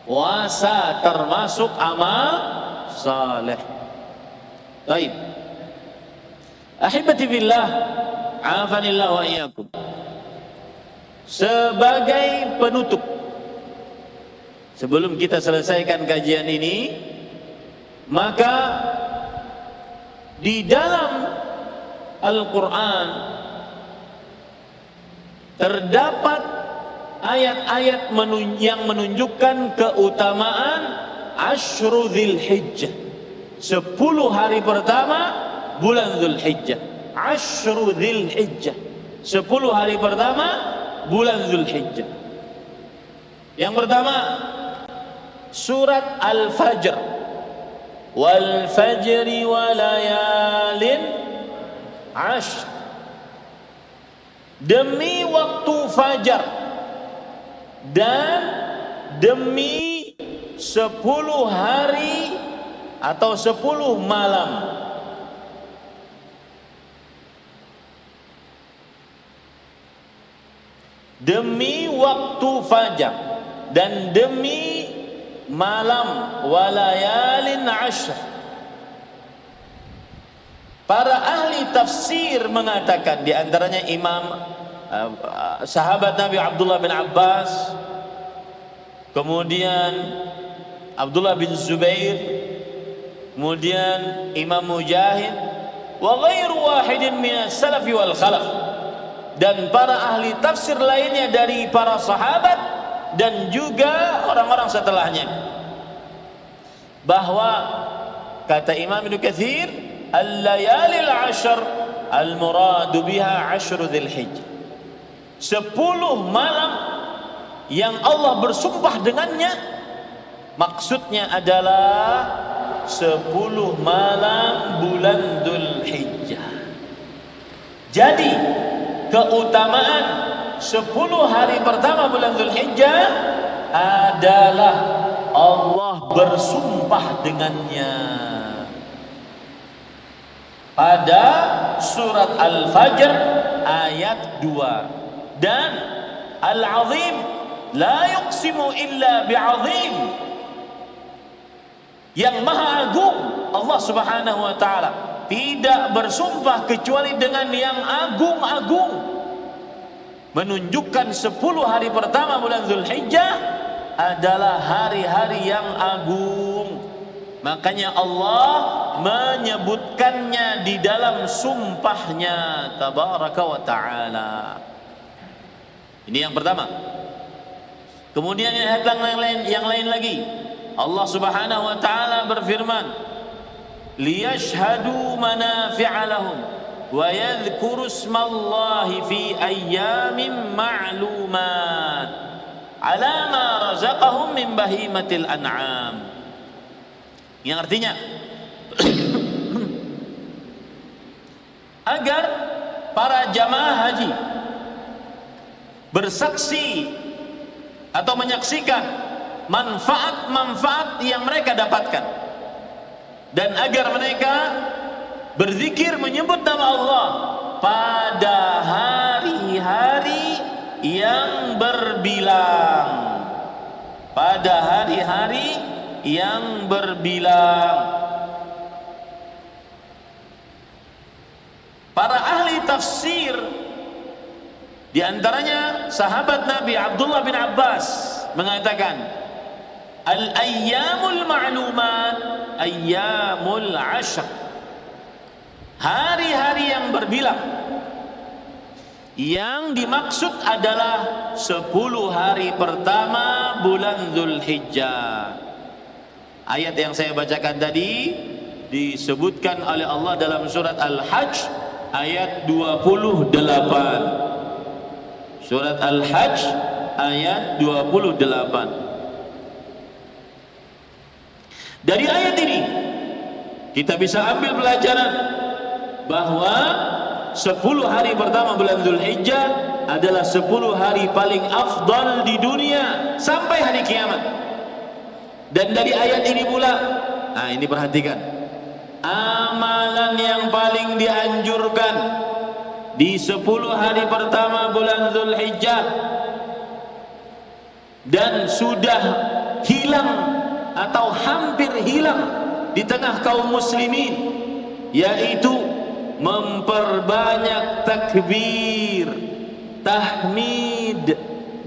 Speaker 1: Puasa termasuk amal saleh. Baik. Ahibati fillah, afanillah wa iyyakum. Sebagai penutup, sebelum kita selesaikan kajian ini, maka di dalam Al-Quran terdapat ayat-ayat yang menunjukkan keutamaan Ashru Dzulhijjah, 10 hari pertama bulan Dzulhijjah. Ashru Dzulhijjah, 10 hari pertama bulan Dzulhijjah. Yang pertama, surat Al-Fajr. Wal fajri wa layalin ashr. Demi waktu fajar dan demi 10 hari atau 10 malam. Demi waktu fajar dan demi malam, walayalin ashr. Para ahli tafsir mengatakan, di antaranya Imam sahabat Nabi Abdullah bin Abbas, kemudian Abdullah bin Zubair, kemudian Imam Mujahid, wa ghairu wahidin minas salafi wal khalaf, dan para ahli tafsir lainnya dari para sahabat dan juga orang-orang setelahnya, bahwa kata Imam Ibnu Katsir, al-layalil ashr al-muradu biha ashru dzulhijjah, 10 malam yang Allah bersumpah dengannya, maksudnya adalah 10 malam bulan Dzulhijjah. Jadi keutamaan 10 hari pertama bulan Dzulhijjah adalah Allah bersumpah dengannya. Pada surat Al-Fajr ayat 2, dan Al-Azim la yuqsimu illa bi'azim, yang maha agung Allah subhanahu wa ta'ala tidak bersumpah kecuali dengan yang agung-agung, menunjukkan 10 hari pertama bulan Dzulhijjah adalah hari-hari yang agung. Makanya Allah menyebutkannya di dalam sumpahnya tabaraka wa ta'ala. Ini yang pertama. Kemudian yang lain lagi, Allah subhanahu wa ta'ala berfirman, liyashhadu manafi'a lahum wa yadhkuru ismallahi fi ayyamin ma'lumat ala ma razaqahum min bahimatil an'am. Yang artinya agar para jamaah haji bersaksi atau menyaksikan manfaat-manfaat yang mereka dapatkan, dan agar mereka berzikir menyebut nama Allah pada hari-hari yang berbilang, pada hari-hari yang berbilang. Para ahli tafsir, di antaranya sahabat Nabi Abdullah bin Abbas, mengatakan al-ayyamul ma'lumat ayyamul ashr, hari-hari yang berbilang, yang dimaksud adalah 10 hari pertama bulan Dzulhijjah. Ayat yang saya bacakan tadi disebutkan oleh Allah dalam surat Al-Hajj ayat 28. Surat Al-Hajj ayat 28. Dari ayat ini kita bisa ambil pelajaran bahwa 10 hari pertama bulan Dzulhijjah adalah 10 hari paling afdal di dunia sampai hari kiamat. Dan dari ayat ini pula, nah ini perhatikan, amalan yang paling dianjurkan di 10 hari pertama bulan Dzulhijjah dan sudah hilang atau hampir hilang di tengah kaum muslimin, yaitu memperbanyak takbir, tahmid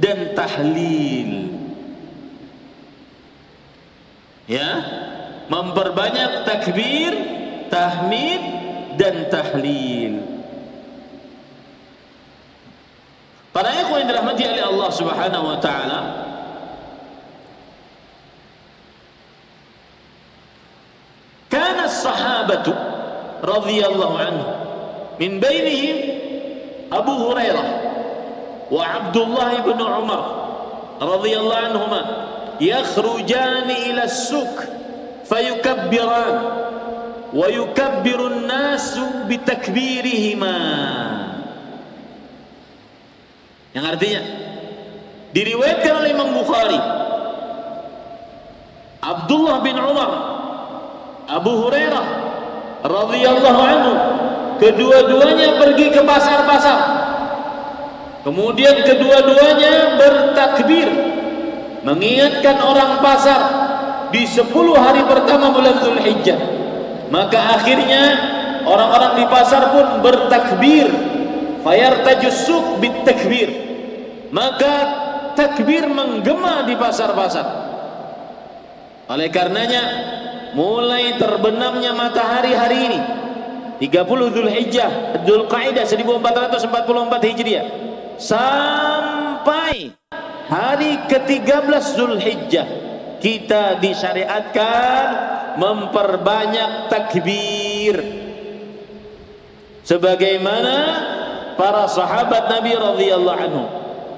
Speaker 1: dan tahlil. Ya, memperbanyak takbir, tahmid dan tahlil. Para ikhwan yang dirahmati oleh Allah Subhanahu wa taala, kana as-sahabatu radhiyallahu anhum min bainihim Abu Hurairah wa Abdullah bin Umar radhiyallahu anhuma yakhrujani ila as-suq fayukabbiran wa yukabbiru an-nasu bitakbirihima. Yang artinya diriwayatkan oleh Imam Bukhari, Abdullah bin Umar, Abu Hurairah radhiyallahu anhu, kedua-duanya pergi ke pasar-pasar, kemudian kedua-duanya bertakbir mengingatkan orang pasar di 10 hari pertama bulan Dzulhijjah. Maka akhirnya orang-orang di pasar pun bertakbir, fayartajus suq bitakbir, maka takbir menggema di pasar-pasar. Oleh karenanya mulai terbenamnya matahari hari ini 30 Zulhijjah Dzulqa'dah 1444 Hijriah sampai hari ke-13 Zulhijjah, kita disyariatkan memperbanyak takbir sebagaimana para sahabat Nabi radhiyallahu anhu.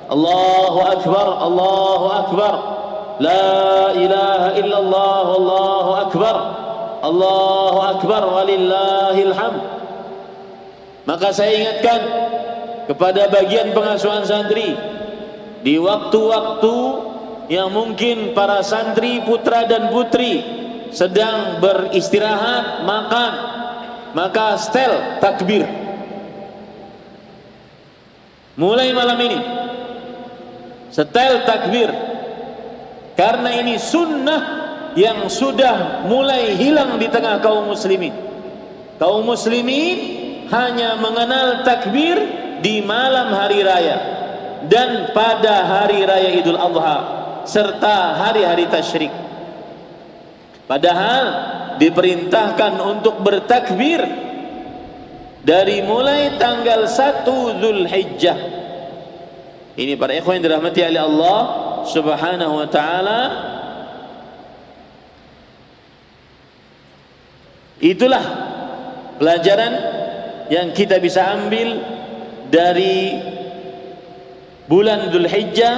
Speaker 1: Allahu akbar, Allahu akbar, la ilaha illallah, Allahu akbar, Allahu akbar, walillahil hamd. Maka saya ingatkan kepada bagian pengasuhan santri, di waktu-waktu yang mungkin para santri putra dan putri sedang beristirahat makan, maka setel takbir mulai malam ini, setel takbir, karena ini sunnah yang sudah mulai hilang di tengah kaum muslimin. Kaum muslimin hanya mengenal takbir di malam hari raya dan pada hari raya Idul Adha serta hari-hari tasyrik. Padahal diperintahkan untuk bertakbir dari mulai tanggal 1 Zulhijjah. Ini para ikhwan yang dirahmati oleh Allah Subhanahu wa taala. Itulah pelajaran yang kita bisa ambil dari bulan Dzulhijjah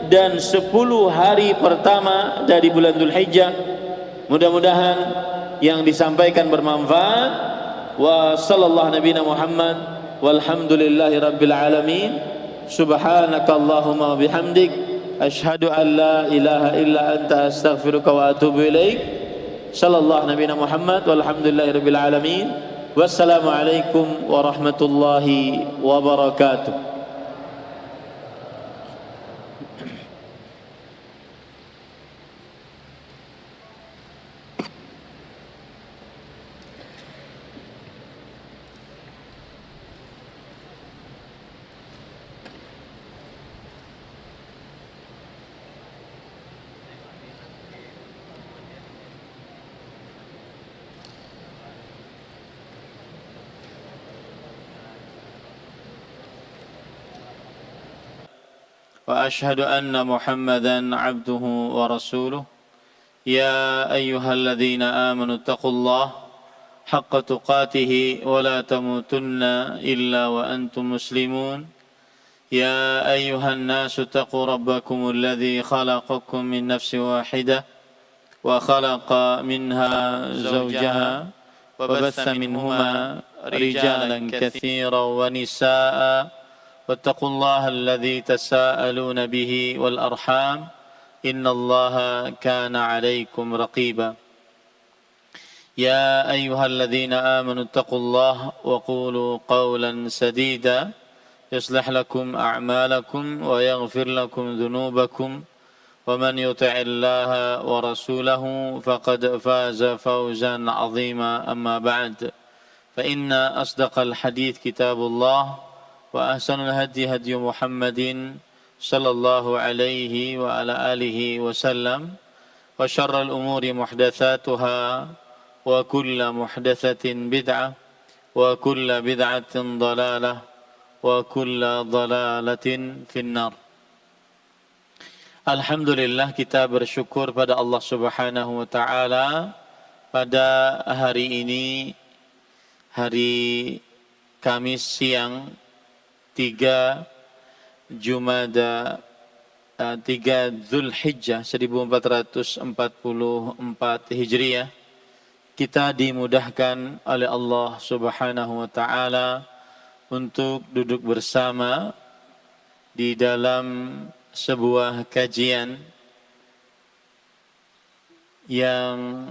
Speaker 1: dan 10 hari pertama dari bulan Dzulhijjah. Mudah-mudahan yang disampaikan bermanfaat. Wa sallallahu nabiyana Muhammad walhamdulillahi rabbil alamin. Subhanakallahumma bihamdik asyhadu an la ilaha illa anta astaghfiruka wa atubu ilaik. Sallallahu nabiyana Muhammad walhamdulillahi rabbil alamin. Wassalamualaikum warahmatullahi wabarakatuh. وأشهد أن محمدا عبده ورسوله يا أيها الذين آمنوا اتقوا الله حق تقاته ولا تموتن إلا وأنتم مسلمون يا أيها الناس اتقوا ربكم الذي خلقكم من نفس واحدة وخلق منها زوجها وبث منهما رجالا كثيرا ونساء واتقوا الله الذي تساءلون به والأرحام إن الله كان عليكم رقيبا يا أيها الذين آمنوا اتقوا الله وقولوا قولا سديدا يصلح لكم أعمالكم ويغفر لكم ذنوبكم ومن يطع الله ورسوله فقد فاز فوزا عظيما أما بعد فإن أصدق الحديث كتاب الله وأحسن الهدي هدي محمد صلى الله عليه وعلى آله وسلم وشر الأمور محدثاتها وكل محدثة بدعة وكل بدعة ضلالة وكل ضلالة في النار. Alhamdulillah, kita bersyukur pada Allah Subhanahu wa taala pada hari ini, hari Kamis siang 3 Dzulhijjah 1444 Hijriah, kita dimudahkan oleh Allah Subhanahu wa taala untuk duduk bersama di dalam sebuah kajian yang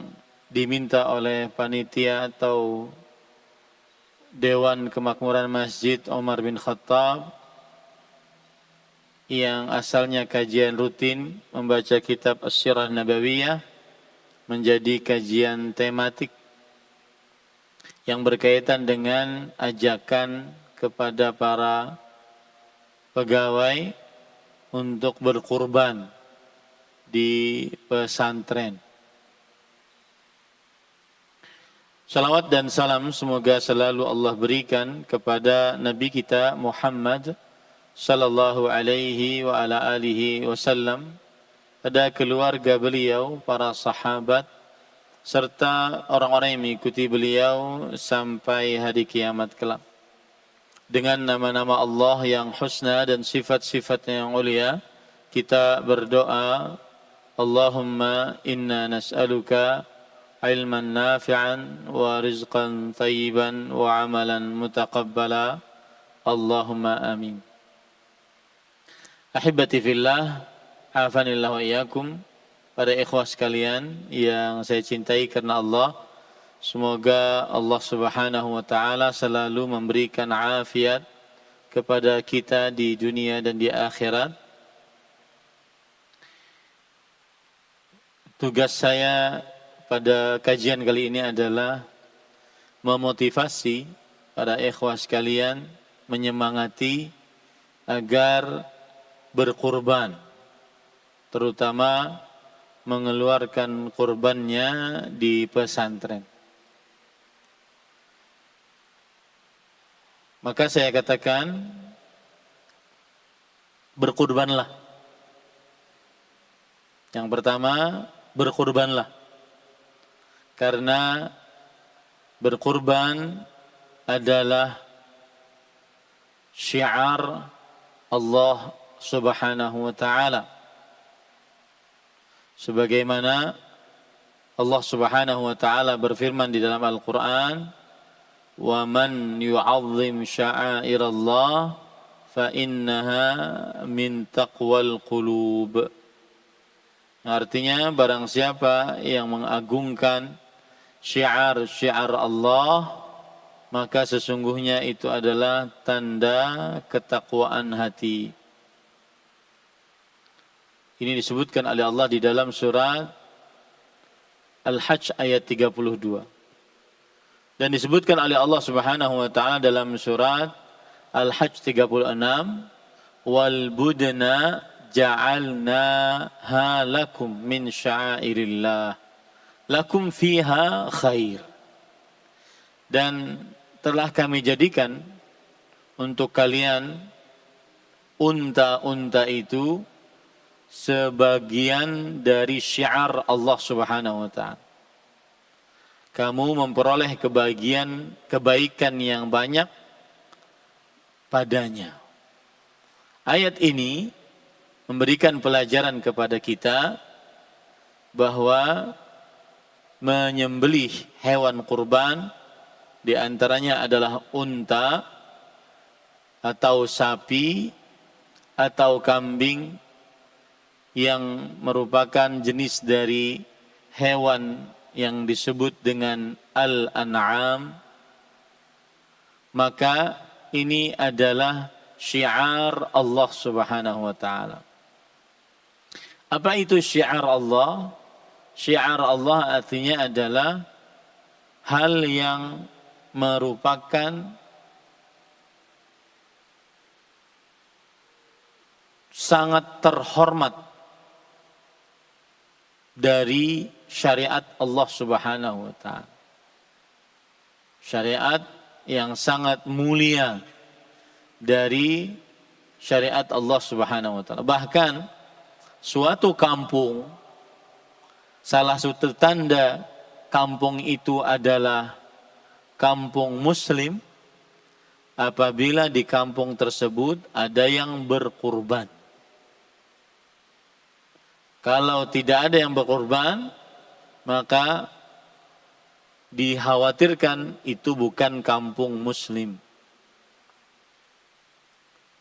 Speaker 1: diminta oleh panitia atau Dewan Kemakmuran Masjid Umar bin Khattab, yang asalnya kajian rutin membaca kitab As-Sirah Nabawiyah, menjadi kajian tematik yang berkaitan dengan ajakan kepada para pegawai untuk berkurban di pesantren. Salawat dan salam semoga selalu Allah berikan kepada Nabi kita Muhammad sallallahu alaihi wa ala alihi wasallam, pada keluarga beliau, para sahabat, serta orang-orang yang mengikuti beliau sampai hari kiamat kelak. Dengan nama-nama Allah yang husna dan sifat-sifatnya yang mulia, kita berdoa, Allahumma inna nas'aluka ilman nafi'an wa rizqan tayyiban wa amalan mutaqabbala. Allahumma amin. Ahibati fillah, afanillah wa iyyakum. Para ikhwah sekalian yang saya cintai karena Allah, semoga Allah Subhanahu wa taala selalu memberikan afiat kepada kita di dunia dan di akhirat. Tugas saya pada kajian kali ini adalah memotivasi para ikhwah sekalian, menyemangati agar berkurban, terutama mengeluarkan kurbannya di pesantren. Maka saya katakan, berkurbanlah. Yang pertama, berkurbanlah. Karena berkurban adalah syiar Allah Subhanahu wa taala. Sebagaimana Allah Subhanahu wa taala berfirman di dalam Al-Qur'an, "Wa man yu'azzim sya'airallah fa innaha min taqwal qulub." Artinya, barang siapa yang mengagungkan syiar-syiar Allah, maka sesungguhnya itu adalah tanda ketakwaan hati. Ini disebutkan oleh Allah di dalam surat Al-Hajj ayat 32. Dan disebutkan oleh Allah Subhanahu wa taala dalam surat Al-Hajj 36, "Wal budna ja'alnaha lakum min sya'airillah. Lakum fiha khair." Dan telah kami jadikan untuk kalian unta-unta itu sebagian dari syiar Allah Subhanahu wa taala. Kamu memperoleh kebaikan yang banyak padanya. Ayat ini memberikan pelajaran kepada kita bahwa menyembelih hewan kurban, di antaranya adalah unta atau sapi atau kambing yang merupakan jenis dari hewan yang disebut dengan al-an'am, maka ini adalah syiar Allah Subhanahu wa taala. Apa itu syiar Allah? Syiar Allah artinya adalah hal yang merupakan sangat terhormat dari syariat Allah Subhanahu wa taala. Syariat yang sangat mulia dari syariat Allah Subhanahu wa taala. Bahkan suatu kampung, salah satu tanda kampung itu adalah kampung muslim apabila di kampung tersebut ada yang berkurban. Kalau tidak ada yang berkurban, maka dikhawatirkan itu bukan kampung muslim.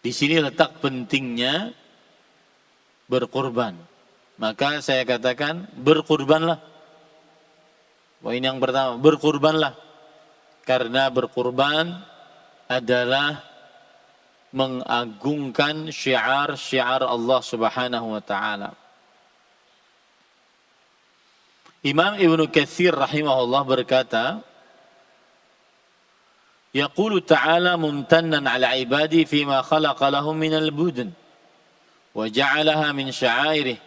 Speaker 1: Di sini letak pentingnya berkurban. Maka saya katakan, berkurbanlah. Poin yang pertama, berkurbanlah. Karena berkurban adalah mengagungkan syiar-syiar Allah Subhanahu wa taala. Imam Ibnu Katsir rahimahullah berkata, yaqulu ta'ala mumtannan 'ala 'ibadi fima khalaqa lahum minal budun wa ja'alaha min sya'airihi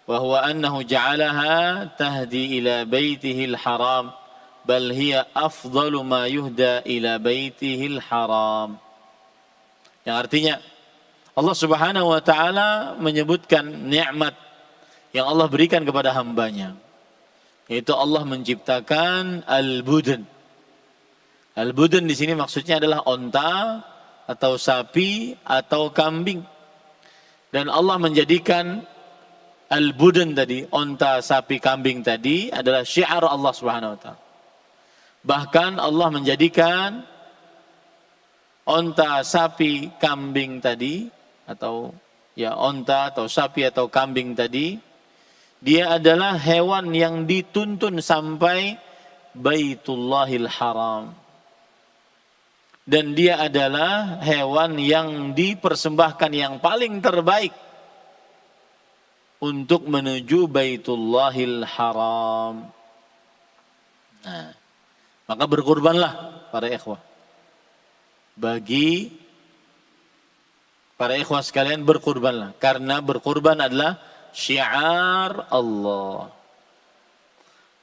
Speaker 1: wa huwa annahu ja'alaha tahdi ila baitihil haram bal hiya afdalu ma yuhda ila baitihil haram. Yang artinya Allah Subhanahu wa taala menyebutkan nikmat yang Allah berikan kepada hambanya, yaitu Allah menciptakan al-budun. Al-budun di sini maksudnya adalah onta atau sapi atau kambing. Dan Allah menjadikan al-budun tadi, onta, sapi, kambing tadi adalah syiar Allah Subhanahu wa taala. Bahkan Allah menjadikan onta, sapi, kambing tadi atau ya onta atau sapi atau kambing tadi, dia adalah hewan yang dituntun sampai Baitullahil Haram. Dan dia adalah hewan yang dipersembahkan yang paling terbaik untuk menuju Baitullahil Haram. Nah, maka berkurbanlah para ikhwah. Bagi para ikhwah sekalian, berkurbanlah. Karena berkurban adalah syiar Allah.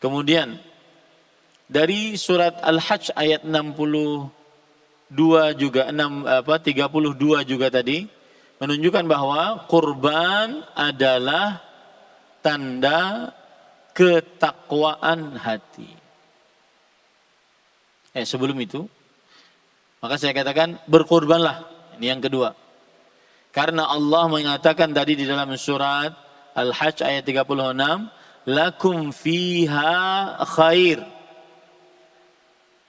Speaker 1: Kemudian dari surat Al-Hajj ayat 62 juga 32 juga tadi menunjukkan bahwa kurban adalah tanda ketakwaan hati. Sebelum itu, maka saya katakan berkurbanlah. Ini yang kedua. Karena Allah mengatakan tadi di dalam surat Al-Hajj ayat 36, lakum fiha khair.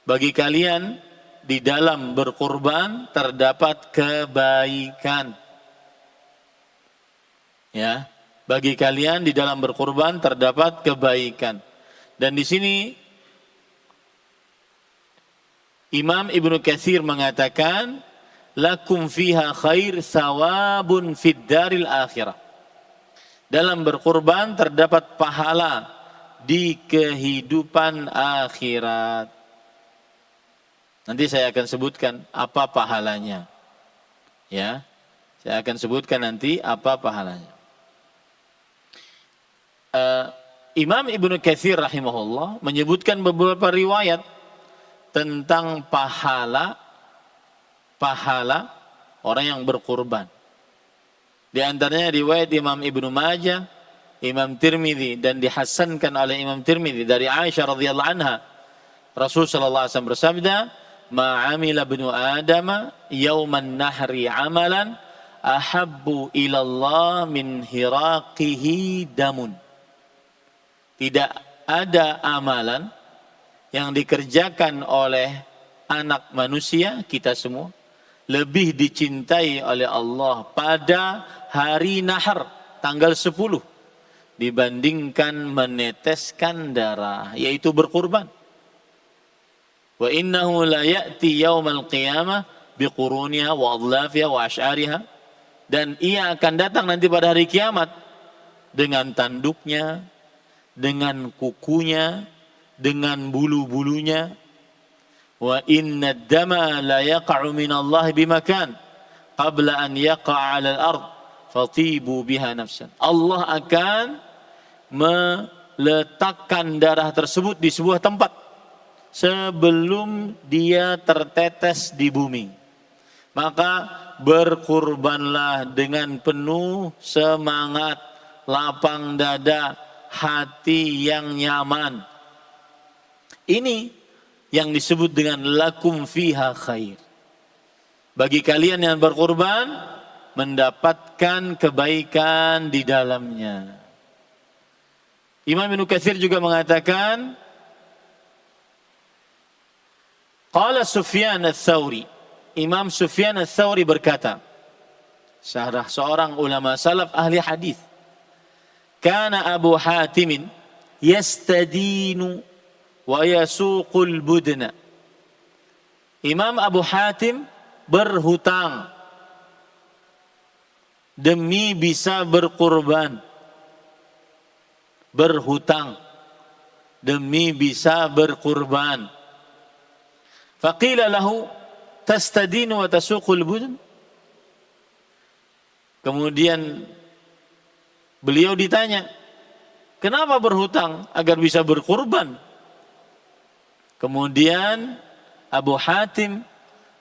Speaker 1: Bagi kalian di dalam berkurban terdapat kebaikan. Ya, bagi kalian di dalam berkurban terdapat kebaikan. Dan di sini Imam Ibnu Katsir mengatakan lakum fiha khair sawabun fid daril akhirah. Dalam berkurban terdapat pahala di kehidupan akhirat. Nanti saya akan sebutkan apa pahalanya. Ya, saya akan sebutkan nanti apa pahalanya. Imam Ibnu Katsir rahimahullah menyebutkan beberapa riwayat tentang pahala orang yang berkurban. Di antaranya riwayat Imam Ibnu Majah, Imam Tirmidzi, dan dihasankan oleh Imam Tirmidzi dari Aisyah radhiyallahu anha. Rasul sallallahu alaihi wasallam bersabda, "Ma 'amila ibnu Adam yauman nahri 'amalan ahabbu ila Allah min hiraqihi damun." Tidak ada amalan yang dikerjakan oleh anak manusia, kita semua, lebih dicintai oleh Allah pada hari Nahar, tanggal 10, dibandingkan meneteskan darah, yaitu berkurban. Wa innahu la ya'ti yaumal qiyamah biquruniha wa adlafiha wa ash'ariha. Dan ia akan datang nanti pada hari kiamat dengan tanduknya, dengan kukunya, dengan bulu-bulunya. Wa inna ad-dama la yaqa'u min Allah bimakan qabla an yaqa'a 'ala al-ard fatibu biha nafsan. Allah akan meletakkan darah tersebut di sebuah tempat sebelum dia tertetes di bumi. Maka berkurbanlah dengan penuh semangat, lapang dada, hati yang nyaman. Ini yang disebut dengan lakum fiha khair. Bagi kalian yang berkurban, mendapatkan kebaikan di dalamnya. Imam Ibnu Katsir juga mengatakan, qala Sufyan ats-Tsauri, Imam Sufyan ats-Tsauri berkata, seorang ulama salaf ahli hadis, kana Abu Hatim yastadinu wa yasuqul budna. Imam Abu Hatim berhutang demi bisa berkurban. Berhutang demi bisa berkurban. Faqila lahu tastadinu wa tasuqul budn. Kemudian beliau ditanya, kenapa berhutang agar bisa berkurban? Kemudian Abu Hatim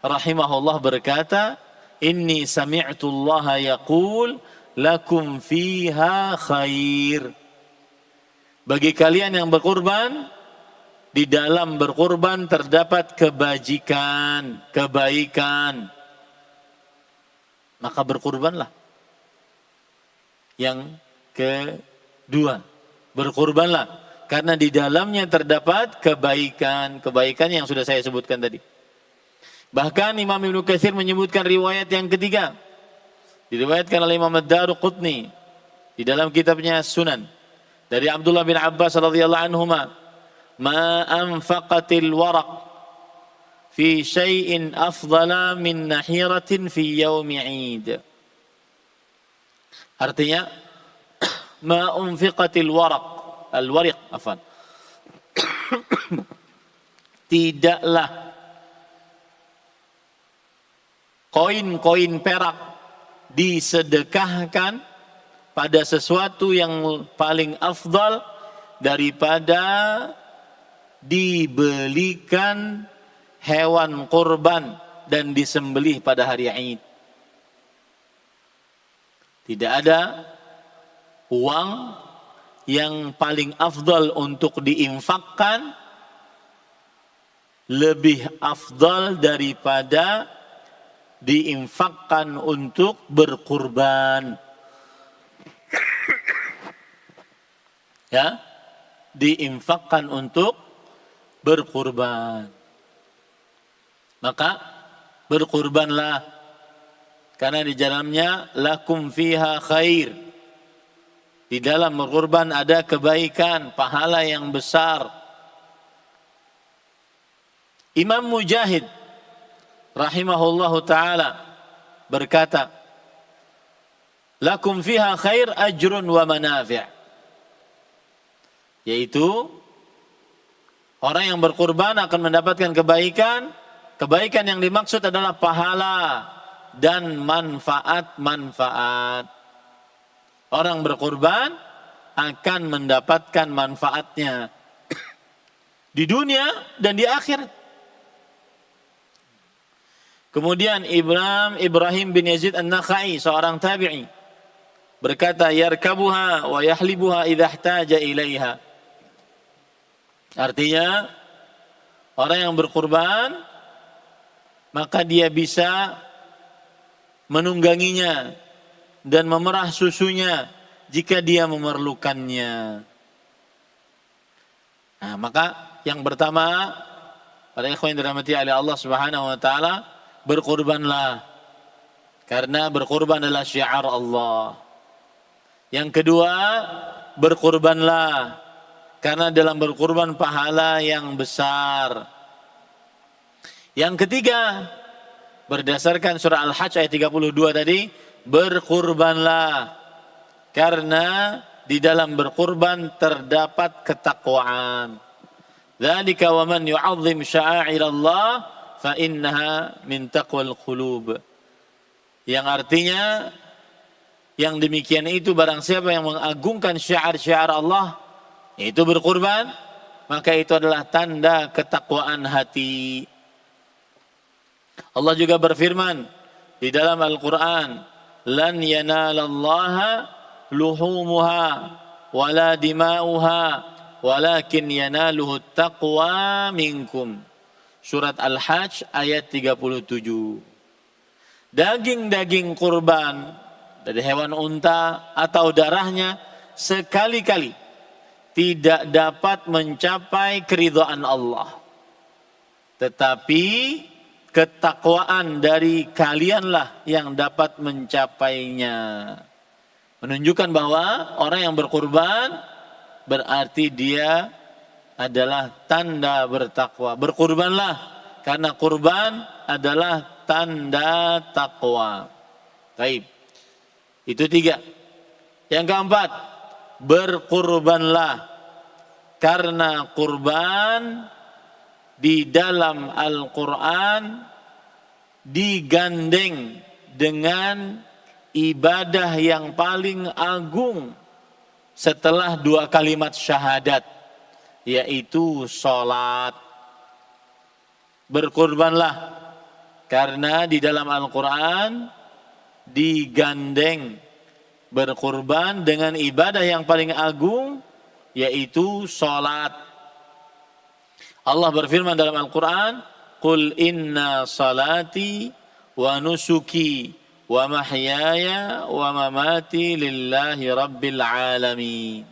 Speaker 1: rahimahullah berkata, inni sami'tullaha yaqul lakum fiha khair. Bagi kalian yang berkurban, di dalam berkurban terdapat kebajikan, kebaikan. Maka berkurbanlah. Yang kedua, berkurbanlah. Karena di dalamnya terdapat kebaikan. Kebaikan yang sudah saya sebutkan tadi. Bahkan Imam Ibnu Katsir menyebutkan riwayat yang ketiga. Diriwayatkan oleh Imam Ad-Daruqutni di dalam kitabnya Sunan. Dari Abdullah bin Abbas radhiyallahu anhuma, ma anfaqatil waraq fi syai'in afdala min nahiratin fi yaumi 'id. Artinya, ma unfiqatil waraq, al-wariq, afwan. Tidaklah koin-koin perak disedekahkan pada sesuatu yang paling afdal daripada dibelikan hewan kurban dan disembelih pada hari Id. Tidak ada uang yang paling afdal untuk diinfakkan lebih afdal daripada diinfakkan untuk berkurban. Ya, diinfakkan untuk berkurban. Maka berkurbanlah, karena di dalamnya lakum fiha khair. Di dalam berkurban ada kebaikan, pahala yang besar. Imam Mujahid rahimahullahu ta'ala berkata, lakum fiha khair ajrun wa manafi'. Yaitu orang yang berkurban akan mendapatkan kebaikan. Kebaikan yang dimaksud adalah pahala dan manfaat-manfaat. Orang berkurban akan mendapatkan manfaatnya di dunia dan di akhirat. Kemudian Ibrahim bin Yazid An-Nakhai, seorang tabi'i, berkata, yarkabuha wa yahlibuha idza ihtaja ilaiha. Artinya, orang yang berkurban, maka dia bisa menungganginya dan memerah susunya jika dia memerlukannya. Nah, maka yang pertama, para ikhwan yang dirahmati oleh Allah Subhanahu wa taala, berkurbanlah. Karena berkurban adalah syiar Allah. Yang kedua, berkurbanlah. Karena dalam berkurban pahala yang besar. Yang ketiga, berdasarkan surah Al-Hajj ayat 32 tadi, berkurbanlah. Karena di dalam berkurban terdapat ketakwaan. Dzalika wa man yu'azzim sya'airallah fa innaha min taqwal qulub. Yang artinya, yang demikian itu barang siapa yang mengagungkan syiar-syiar Allah, itu berkurban, maka itu adalah tanda ketakwaan hati. Allah juga berfirman di dalam Al-Quran, lan yanalallaha luhumuha wala dima'uha walakin yanaluhu taqwa minkum. Surat Al-Hajj ayat 37. Daging-daging kurban dari hewan unta atau darahnya sekali-kali tidak dapat mencapai keridhaan Allah. Tetapi ketakwaan dari kalianlah yang dapat mencapainya. Menunjukkan bahwa orang yang berkurban berarti dia adalah tanda bertakwa. Berkurbanlah, karena kurban adalah tanda takwa. Baik. Itu 3. Yang keempat, berkurbanlah. Karena kurban di dalam Al-Quran digandeng dengan ibadah yang paling agung setelah 2 kalimat syahadat, yaitu sholat. berkurbanlah. Karena di dalam Al-Quran digandeng berkurban dengan ibadah yang paling agung, yaitu salat. Allah berfirman dalam Al-Quran, Qul inna salati wa nusuki wa mahyaya wa mamati lillahi rabbil alamin.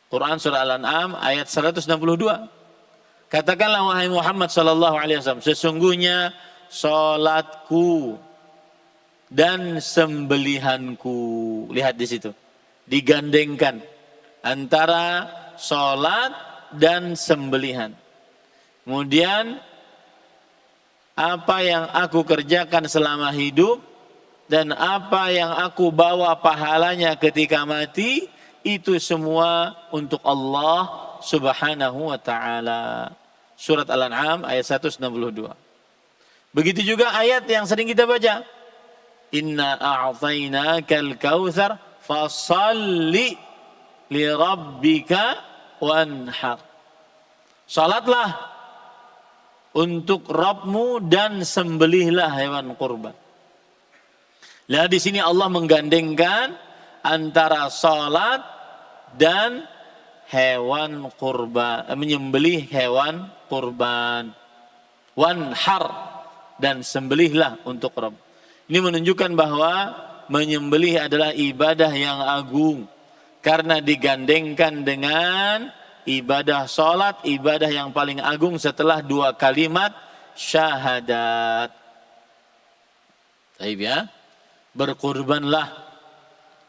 Speaker 1: Quran surah Al-An'am ayat 162. Katakanlah wahai Muhammad sallallahu alaihi wasallam, sesungguhnya salatku dan sembelihanku. Lihat di situ, digandengkan antara salat dan sembelihan. Kemudian apa yang aku kerjakan selama hidup dan apa yang aku bawa pahalanya ketika mati, itu semua untuk Allah Subhanahu wa ta'ala. Surat Al-An'am ayat 162. Begitu juga ayat yang sering kita baca, Inna a'tainakal kautsar fasalli li rabbika wanhar. Salatlah untuk Rabbmu dan sembelihlah hewan kurban. Lihat di sini Allah menggandengkan antara salat dan hewan kurban, menyembelih hewan kurban. Wanhar, dan sembelihlah untuk Rabb. Ini menunjukkan bahwa menyembelih adalah ibadah yang agung karena digandengkan dengan ibadah salat, ibadah yang paling agung setelah dua kalimat syahadat. Baik ya, berkurbanlah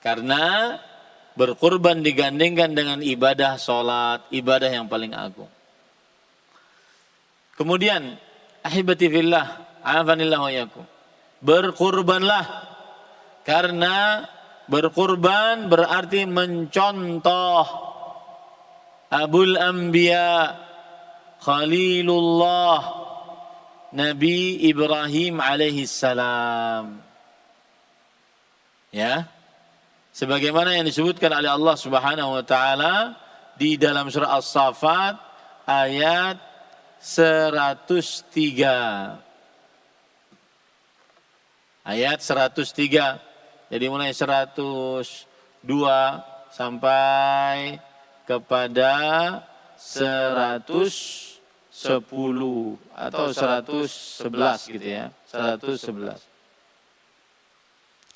Speaker 1: karena berkurban digandengkan dengan ibadah salat, ibadah yang paling agung. Kemudian, ahibati fillah, afanillahu wa iyyakum. Berkurbanlah karena berkurban berarti mencontoh Abul Anbiya Khalilullah Nabi Ibrahim alaihi salam. Ya. Sebagaimana yang disebutkan oleh Allah Subhanahu wa taala di dalam surah As-Saffat ayat 103. Ayat 103. Jadi mulai 102 sampai kepada 110 atau 111 gitu ya. 111.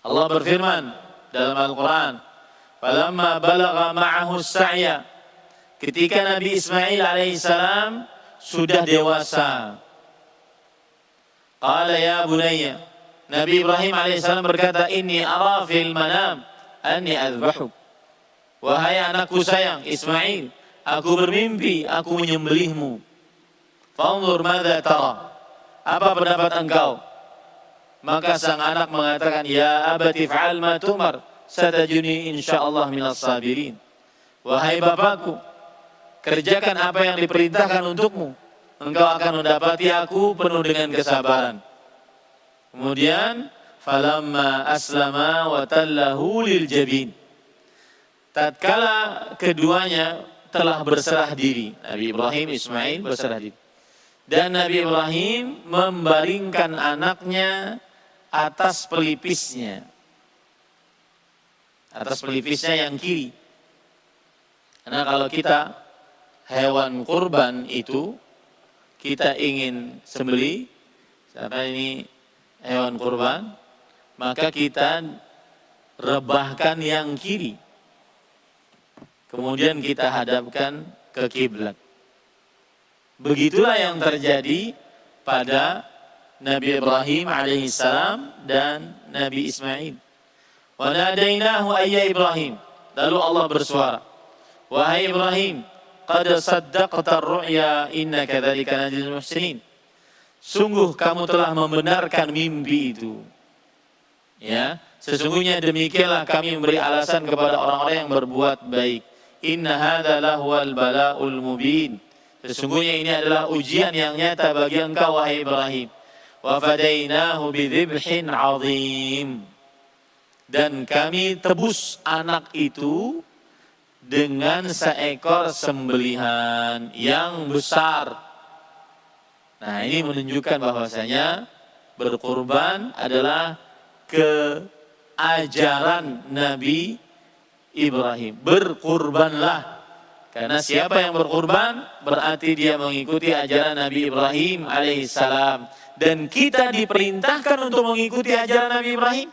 Speaker 1: Allah berfirman dalam Al-Quran, "Falamma balagha ma'ahu as-sa'ya." Ketika Nabi Ismail alaihissalam sudah dewasa. Qala ya bunayya. Nabi Ibrahim alaihissalam berkata, "Inni ara fil manam anni azbahuk." Wahai anakku sayang Ismail, aku bermimpi aku menyembelihmu. Fanzur madza tara. Apa pendapat engkau? Maka sang anak mengatakan, "Ya abati fa'al ma tumar, satajuni insyaallah minas sabirin." Wahai bapakku, kerjakan apa yang diperintahkan untukmu. Engkau akan mendapati aku penuh dengan kesabaran. Kemudian, falamma aslama wa tallahu lil jabin. Tatkala keduanya telah berserah diri, Nabi Ibrahim, Ismail berserah diri. Dan Nabi Ibrahim membaringkan anaknya atas pelipisnya. Atas pelipisnya yang kiri. Karena kalau kita hewan kurban itu kita ingin sembelih, siapa ini hewan kurban, maka kita rebahkan yang kiri. Kemudian kita hadapkan ke kiblat. Begitulah yang terjadi pada Nabi Ibrahim alaihissalam dan Nabi Ismail. Wa nadainahu ayya Ibrahim. Lalu Allah bersuara, "Wahai Ibrahim, qad saddaqta ar-ru'ya inna kadzalika najzil muhsinin." Sungguh kamu telah membenarkan mimpi itu. Ya, sesungguhnya demikianlah kami memberi alasan kepada orang-orang yang berbuat baik. Inna hadza lahuwal bala'ul mubin. Sesungguhnya ini adalah ujian yang nyata bagi engkau wahai Ibrahim. Wa fadainahu bidzibhin 'adzim. Dan kami tebus anak itu dengan seekor sembelihan yang besar. Nah, ini menunjukkan bahwasanya berkurban adalah keajaran Nabi Ibrahim. Berkurbanlah. Karena siapa yang berkurban berarti dia mengikuti ajaran Nabi Ibrahim alaihissalam. Dan kita diperintahkan untuk mengikuti ajaran Nabi Ibrahim.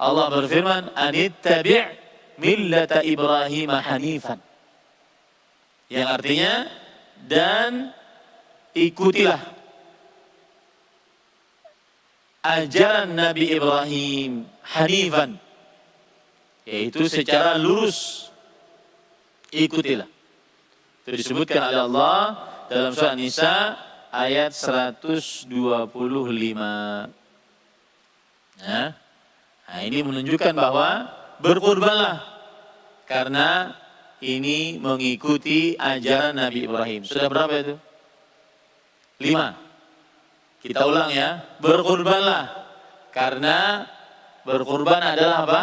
Speaker 1: Allah berfirman, anittabi' millata Ibrahim hanifan. Yang artinya, dan ikutilah ajaran Nabi Ibrahim hanifan, yaitu secara lurus. Ikutilah. Itu disebutkan oleh Allah dalam surah Nisa ayat 125. Nah, ini menunjukkan bahwa berkurbanlah karena ini mengikuti ajaran Nabi Ibrahim. Sudah berapa itu? 5. Kita ulang ya. Berkurbanlah karena berkurban adalah apa?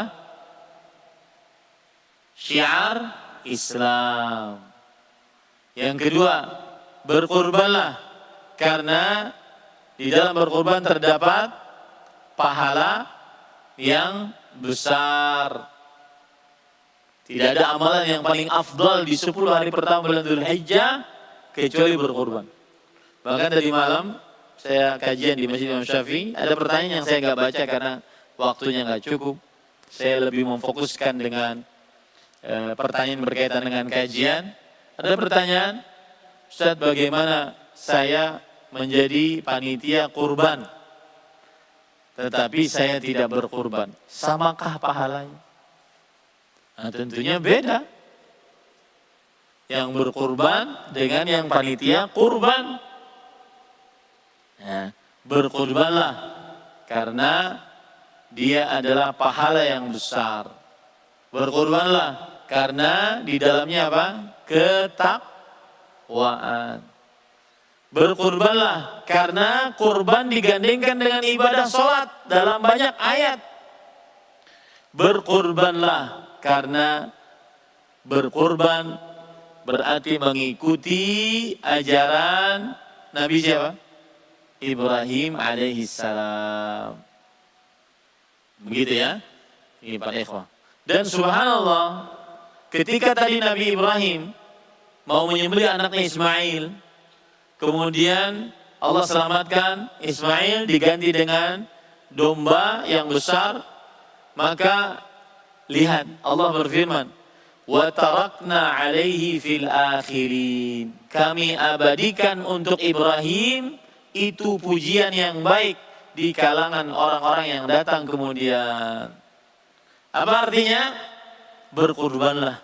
Speaker 1: Syiar Islam. Yang kedua, berkurbanlah karena di dalam berkurban terdapat pahala yang besar. Tidak ada amalan yang paling afdal di 10 hari pertama bulan Dzulhijjah kecuali berkurban. Bahkan tadi malam saya kajian di Masjid Imam Syafi'i, ada pertanyaan yang saya nggak baca karena waktunya nggak cukup. Saya lebih memfokuskan dengan pertanyaan berkaitan dengan kajian. Ada pertanyaan, Ustaz, bagaimana saya menjadi panitia kurban tetapi saya tidak berkurban, samakah pahalanya? Nah, tentunya beda. Yang berkurban dengan yang panitia kurban. Nah, berkurbanlah karena dia adalah pahala yang besar. Berkurbanlah karena di dalamnya apa? Ketakwaan. Berkurbanlah karena kurban digandengkan dengan ibadah sholat dalam banyak ayat. Berkurbanlah karena berkurban berarti mengikuti ajaran Nabi siapa? Ibrahim alaihissalam. Begitu ya? Ini para ikhwah. Dan subhanallah, ketika tadi Nabi Ibrahim mau menyembelih anaknya Ismail, kemudian Allah selamatkan Ismail diganti dengan domba yang besar, maka lihat Allah berfirman, wa tarakna alaihi fil akhirin. Kami abadikan untuk Ibrahim itu pujian yang baik di kalangan orang-orang yang datang kemudian. Apa artinya? Berkurbanlah,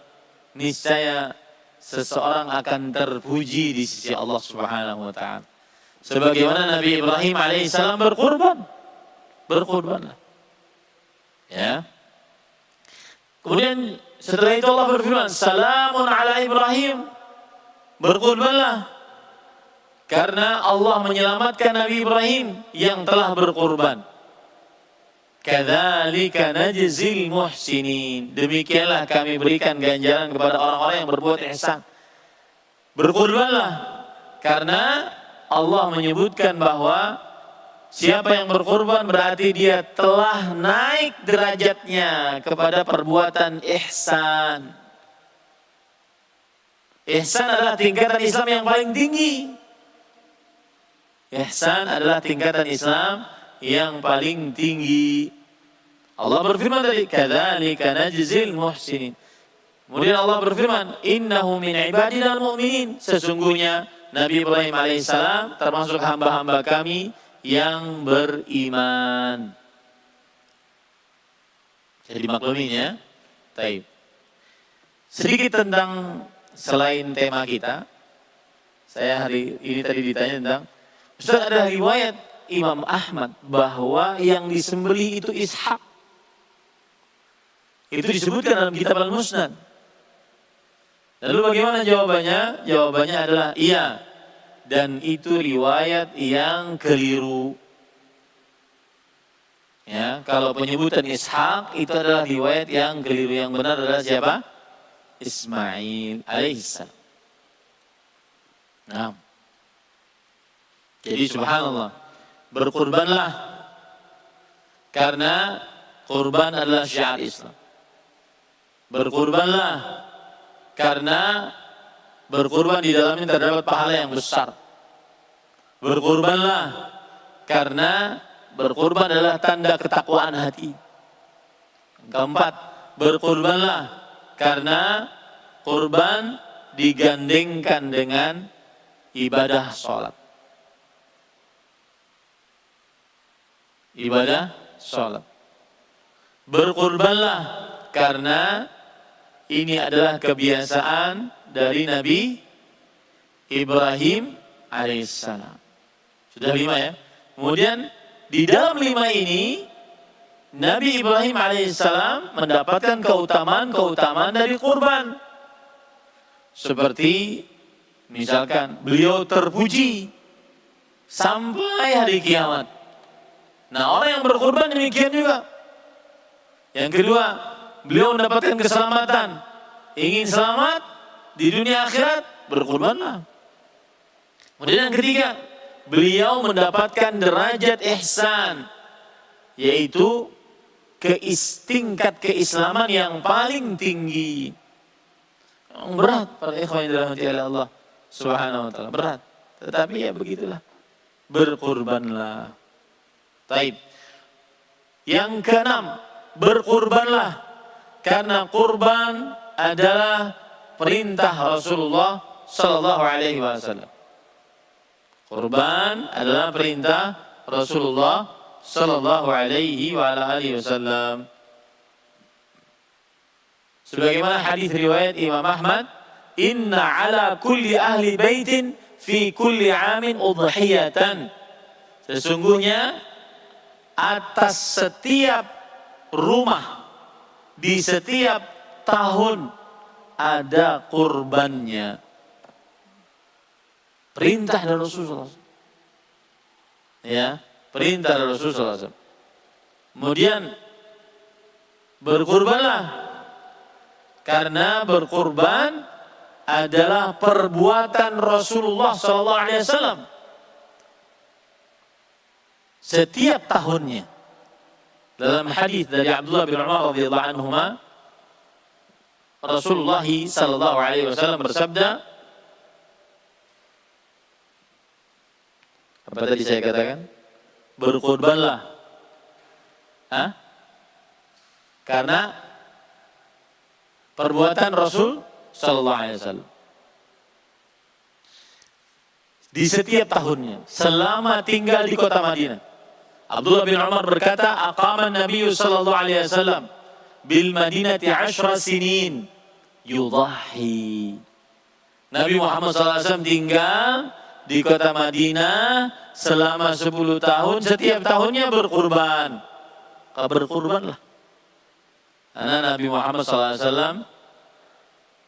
Speaker 1: niscaya seseorang akan terpuji di sisi Allah Subhanahu wa taala. Sebagaimana Nabi Ibrahim alaihissalam berkurban. Berkurbanlah. Ya. Kemudian setelah itu Allah berfirman, salamun ala Ibrahim. Berkurbanlah karena Allah menyelamatkan Nabi Ibrahim yang telah berkurban. Kadzalika najzil muhsinin. Demikianlah kami berikan ganjaran kepada orang-orang yang berbuat ihsan. Berkurbanlah karena Allah menyebutkan bahwa siapa yang berkurban berarti dia telah naik derajatnya kepada perbuatan ihsan. Ihsan adalah tingkatan Islam yang paling tinggi. Ihsan adalah tingkatan Islam yang paling tinggi. Allah berfirman tadi, kadzalika najzil muhsinin. Kemudian Allah berfirman, innahu min ibadina al-mu'minin. Sesungguhnya Nabi Ibrahim alaihissalam termasuk hamba-hamba kami yang beriman. Jadi maklumin ya. Taib. Sedikit tentang selain tema kita. Saya hari ini tadi ditanya tentang, Ustaz, ada riwayat Imam Ahmad bahwa yang disembelih itu Ishak. Itu disebutkan dalam kitab Al-Musnad. Lalu bagaimana jawabannya? Jawabannya adalah iya. Dan itu riwayat yang keliru. Ya, kalau penyebutan Ishak itu adalah riwayat yang keliru. Yang benar adalah siapa? Ismail alaihissalam. Nah, Jadi subhanallah, berkurbanlah karena kurban adalah syiar Islam. Berkurbanlah karena berkurban di dalamnya terdapat pahala yang besar. Berkurbanlah karena berkurban adalah tanda ketakwaan hati. Keempat, berkurbanlah karena kurban digandengkan dengan ibadah sholat. Ibadah sholat. Berkurbanlah karena ini adalah kebiasaan dari Nabi Ibrahim alaihissalam. Sudah 5 ya. Kemudian di dalam 5 ini Nabi Ibrahim alaihissalam mendapatkan keutamaan dari kurban. Seperti misalkan beliau terpuji sampai hari kiamat. Nah, orang yang berkurban demikian juga. Yang kedua, beliau mendapatkan keselamatan. Ingin selamat di dunia akhirat, berkurbanlah. Kemudian yang ketiga, beliau mendapatkan derajat ihsan, yaitu tingkat keislaman yang paling tinggi. Berat para ikhwan yang dirahmati oleh Allah Subhanahu wa taala, berat. Tetapi ya begitulah. Berkurbanlah. Taib. Yang keenam, berkurbanlah karena kurban adalah perintah Rasulullah sallallahu alaihi wasallam. Kurban adalah perintah Rasulullah sallallahu alaihi wasallam. Sebagaimana hadis riwayat Imam Ahmad, "Inna ala kulli ahli baitin fi kulli amin udhiyatan." Sesungguhnya atas setiap rumah di setiap tahun ada kurbannya. Perintah dari Rasulullah. Ya, perintah dari Rasulullah. Kemudian berkurbanlah karena berkurban adalah perbuatan Rasulullah SAW setiap tahunnya. Dalam hadis dari Abdullah bin Umar radhiyallahu anhuma, Rasulullah sallallahu alaihi wasallam bersabda, apa tadi saya katakan? Berkurbanlah. Karena perbuatan Rasul sallallahu alaihi wasallam di setiap tahunnya selama tinggal di kota Madinah. Abdullah bin Umar berkata, aqama an-nabiy sallallahu alaihi wasallam bil Madinati 10 sinin yudahi. Nabi Muhammad SAW tinggal di kota Madinah selama 10 tahun, setiap tahunnya berkurban. Berkurbanlah. Karena Nabi Muhammad SAW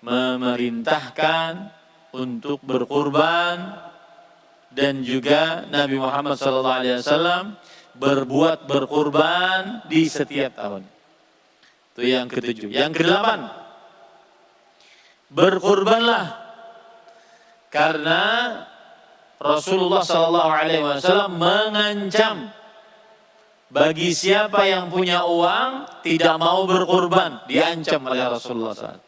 Speaker 1: memerintahkan untuk berkurban, dan juga Nabi Muhammad SAW berbuat berkurban di setiap tahun. Itu yang ketujuh. Yang kedelapan, berkurbanlah karena Rasulullah SAW mengancam bagi siapa yang punya uang tidak mau berkurban, diancam oleh Rasulullah SAW.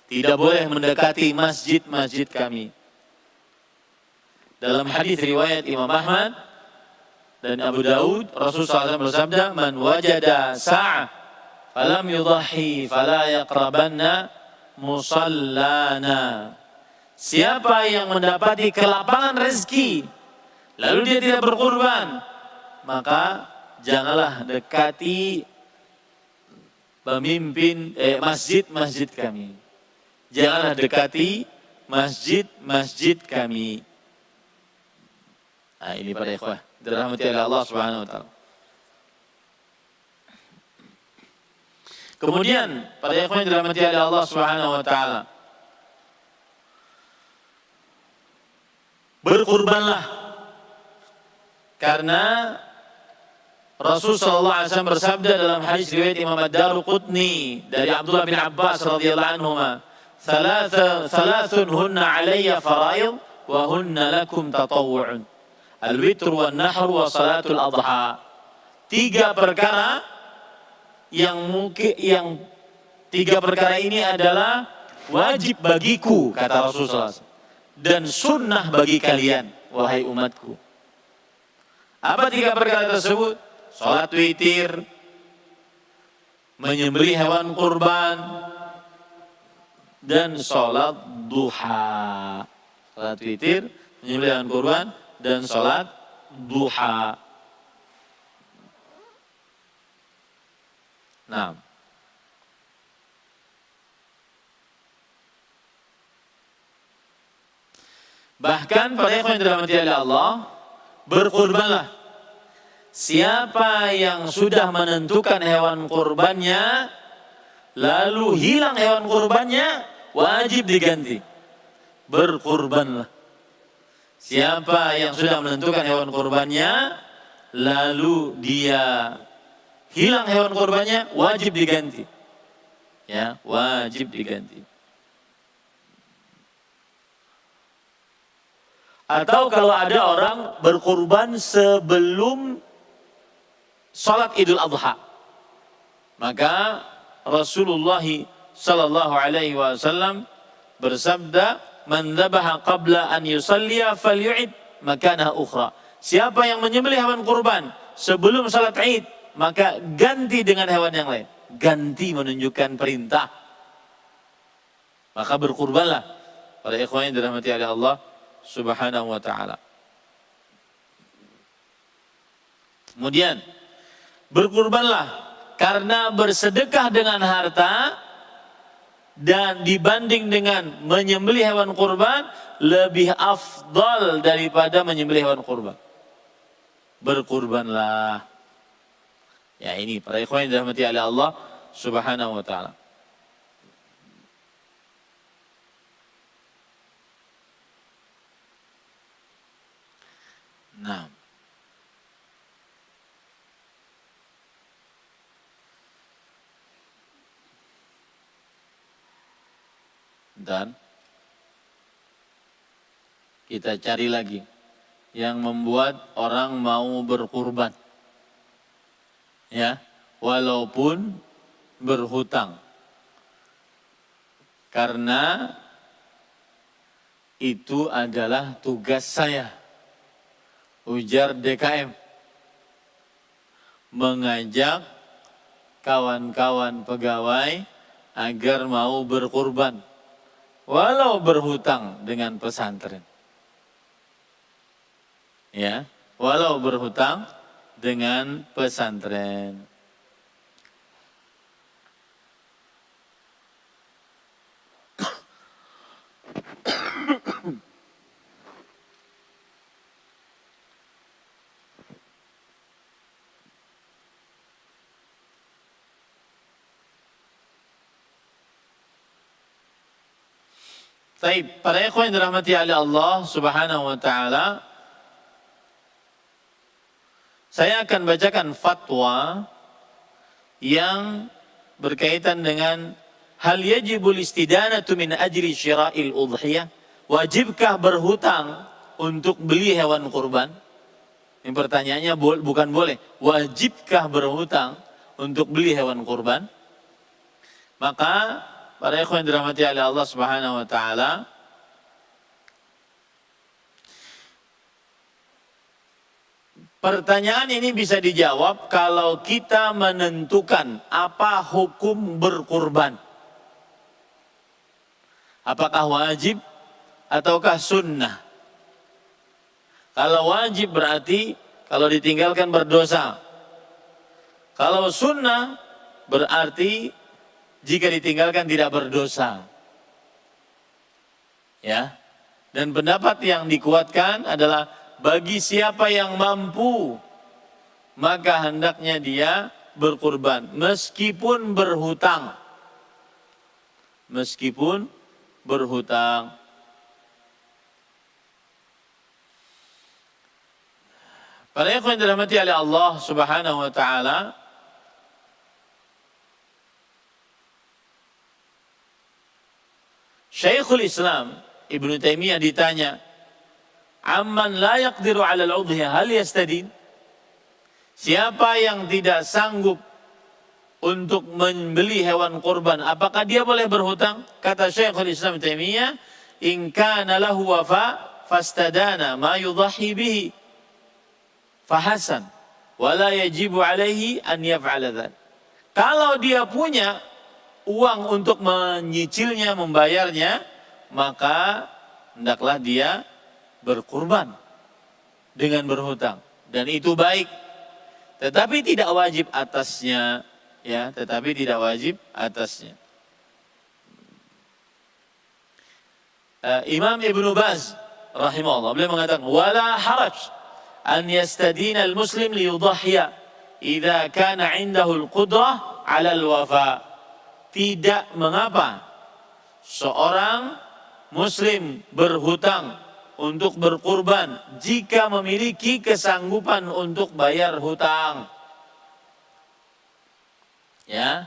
Speaker 1: Tidak boleh mendekati masjid-masjid kami. Dalam hadis riwayat Imam Ahmad dan Abu Daud, Rasulullah SAW bersabda, "Man wajada sa'ah falam yudhahi fala yaqrabanna musallana." Siapa yang mendapati kelapangan rezeki lalu dia tidak berkurban, maka janganlah dekati pemimpin masjid-masjid kami. Janganlah dekati masjid-masjid kami. Nah, ini para ikhwah dirahmati oleh Allah Subhanahu wa taala. Kemudian para ikhwah dirahmati oleh Allah Subhanahu wa taala, berkurbanlah karena Rasul sallallahu alaihi wasallam bersabda dalam hadis riwayat Imam Ad-Daruqutni dari Abdullah bin Abbas radhiyallahu anhuma, "Thalathun hunna 'alayya faraid wa hunna lakum tatawwu'un." Al-witr wan nahr wa salatul adha. 3 perkara yang tiga perkara ini adalah wajib bagiku, kata Rasulullah SAW, dan sunnah bagi kalian, wahai umatku. Apa 3 perkara tersebut? Salat witir, menyembelih hewan kurban, dan salat duha. Salat witir, menyembelih hewan kurban, dan salat duha. Nah, bahkan para ikhwan yang dirahmati oleh Allah, berkurbanlah. Siapa yang sudah menentukan hewan kurbannya, lalu hilang hewan kurbannya, wajib diganti. Berkurbanlah. Siapa yang sudah menentukan hewan kurbannya, lalu dia hilang hewan kurbannya, wajib diganti. Ya, wajib diganti. Atau kalau ada orang berkurban sebelum salat Idul Adha, maka Rasulullah sallallahu alaihi wasallam bersabda, "Man dzabaha qabla an yusalliya falyu'id makanaha ukhra." Siapa yang menyembelih hewan kurban sebelum salat Id, maka ganti dengan hewan yang lain. Ganti menunjukkan perintah. Maka berkurbanlah para ikhwan yang dirahmati oleh Allah Subhanahu wa ta'ala. Kemudian berkurbanlah karena bersedekah dengan harta, dan dibanding dengan menyembelih hewan kurban lebih afdal daripada menyembelih hewan kurban. Berkurbanlah. Ya, ini para ikhwan yang dirahmati oleh Allah Subhanahu wa ta'ala. Nah, dan kita cari lagi yang membuat orang mau berkurban, ya, walaupun berhutang, karena itu adalah tugas saya. Ujar DKM, mengajak kawan-kawan pegawai agar mau berkurban, walau berhutang dengan pesantren. Ya, walau berhutang dengan pesantren. Baik, para ikhwan yang dirahmati oleh Allah Subhanahu wa ta'ala, saya akan bacakan fatwa yang berkaitan dengan hal yajibul istidanatu min ajri syira'il udhiyah. Wajibkah berhutang untuk beli hewan kurban? Ini pertanyaannya bukan boleh. Wajibkah berhutang untuk beli hewan kurban? Maka para ikhwan yang dirahmati oleh Allah Subhanahu wa ta'ala, pertanyaan ini bisa dijawab kalau kita menentukan apa hukum berkurban. Apakah wajib ataukah sunnah? Kalau wajib berarti kalau ditinggalkan berdosa. Kalau sunnah berarti jika ditinggalkan tidak berdosa. Ya. Dan pendapat yang dikuatkan adalah bagi siapa yang mampu, maka hendaknya dia berkurban meskipun berhutang. Meskipun berhutang. Para ikhwan yang dirahmati oleh Allah Subhanahu wa ta'ala, Syekhul Islam Ibnu Taimiyah ditanya, amman la yaqdiru 'ala al-udhiyah hal yastadin? Siapa yang tidak sanggup untuk membeli hewan kurban, apakah dia boleh berhutang? Kata Syekhul Islam Taimiyah, in kana lahu wafa fastadana ma yudhahi bihi fahasan wala yajibu alaihi an yaf'ala dzalik. Kalau dia punya uang untuk menyicilnya, membayarnya, maka hendaklah dia berkurban dengan berhutang, dan itu baik. Tetapi tidak wajib atasnya, ya, tetapi tidak wajib atasnya. Imam Ibnu Baz rahimahullah beliau mengatakan, wala haraj an yastadina al-muslim liyudhhiya idza kana 'indahu al-qudrah 'ala al-wafa. Tidak mengapa seorang muslim berhutang untuk berkurban jika memiliki kesanggupan untuk bayar hutang. Ya,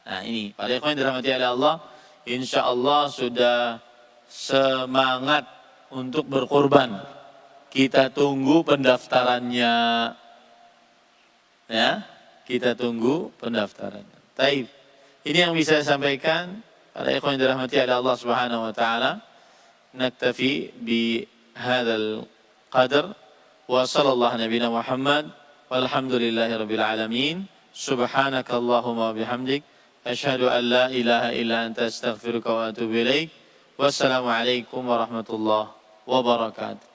Speaker 1: nah ini para ikhwan yang dirahmati oleh Allah, insya Allah sudah semangat untuk berkurban. Kita tunggu pendaftarannya, ya, kita tunggu pendaftarannya. Taib, ini yang bisa saya sampaikan para ikhwan yang dirahmati oleh Allah Subhanahu Wa Taala. نكتفي بهذا القدر وصلى الله نبينا محمد والحمد لله رب العالمين. سبحانك اللهم وبحمدك أشهد أن لا إله إلا أنت أستغفرك وأتوب إليك. والسلام عليكم ورحمة الله وبركاته.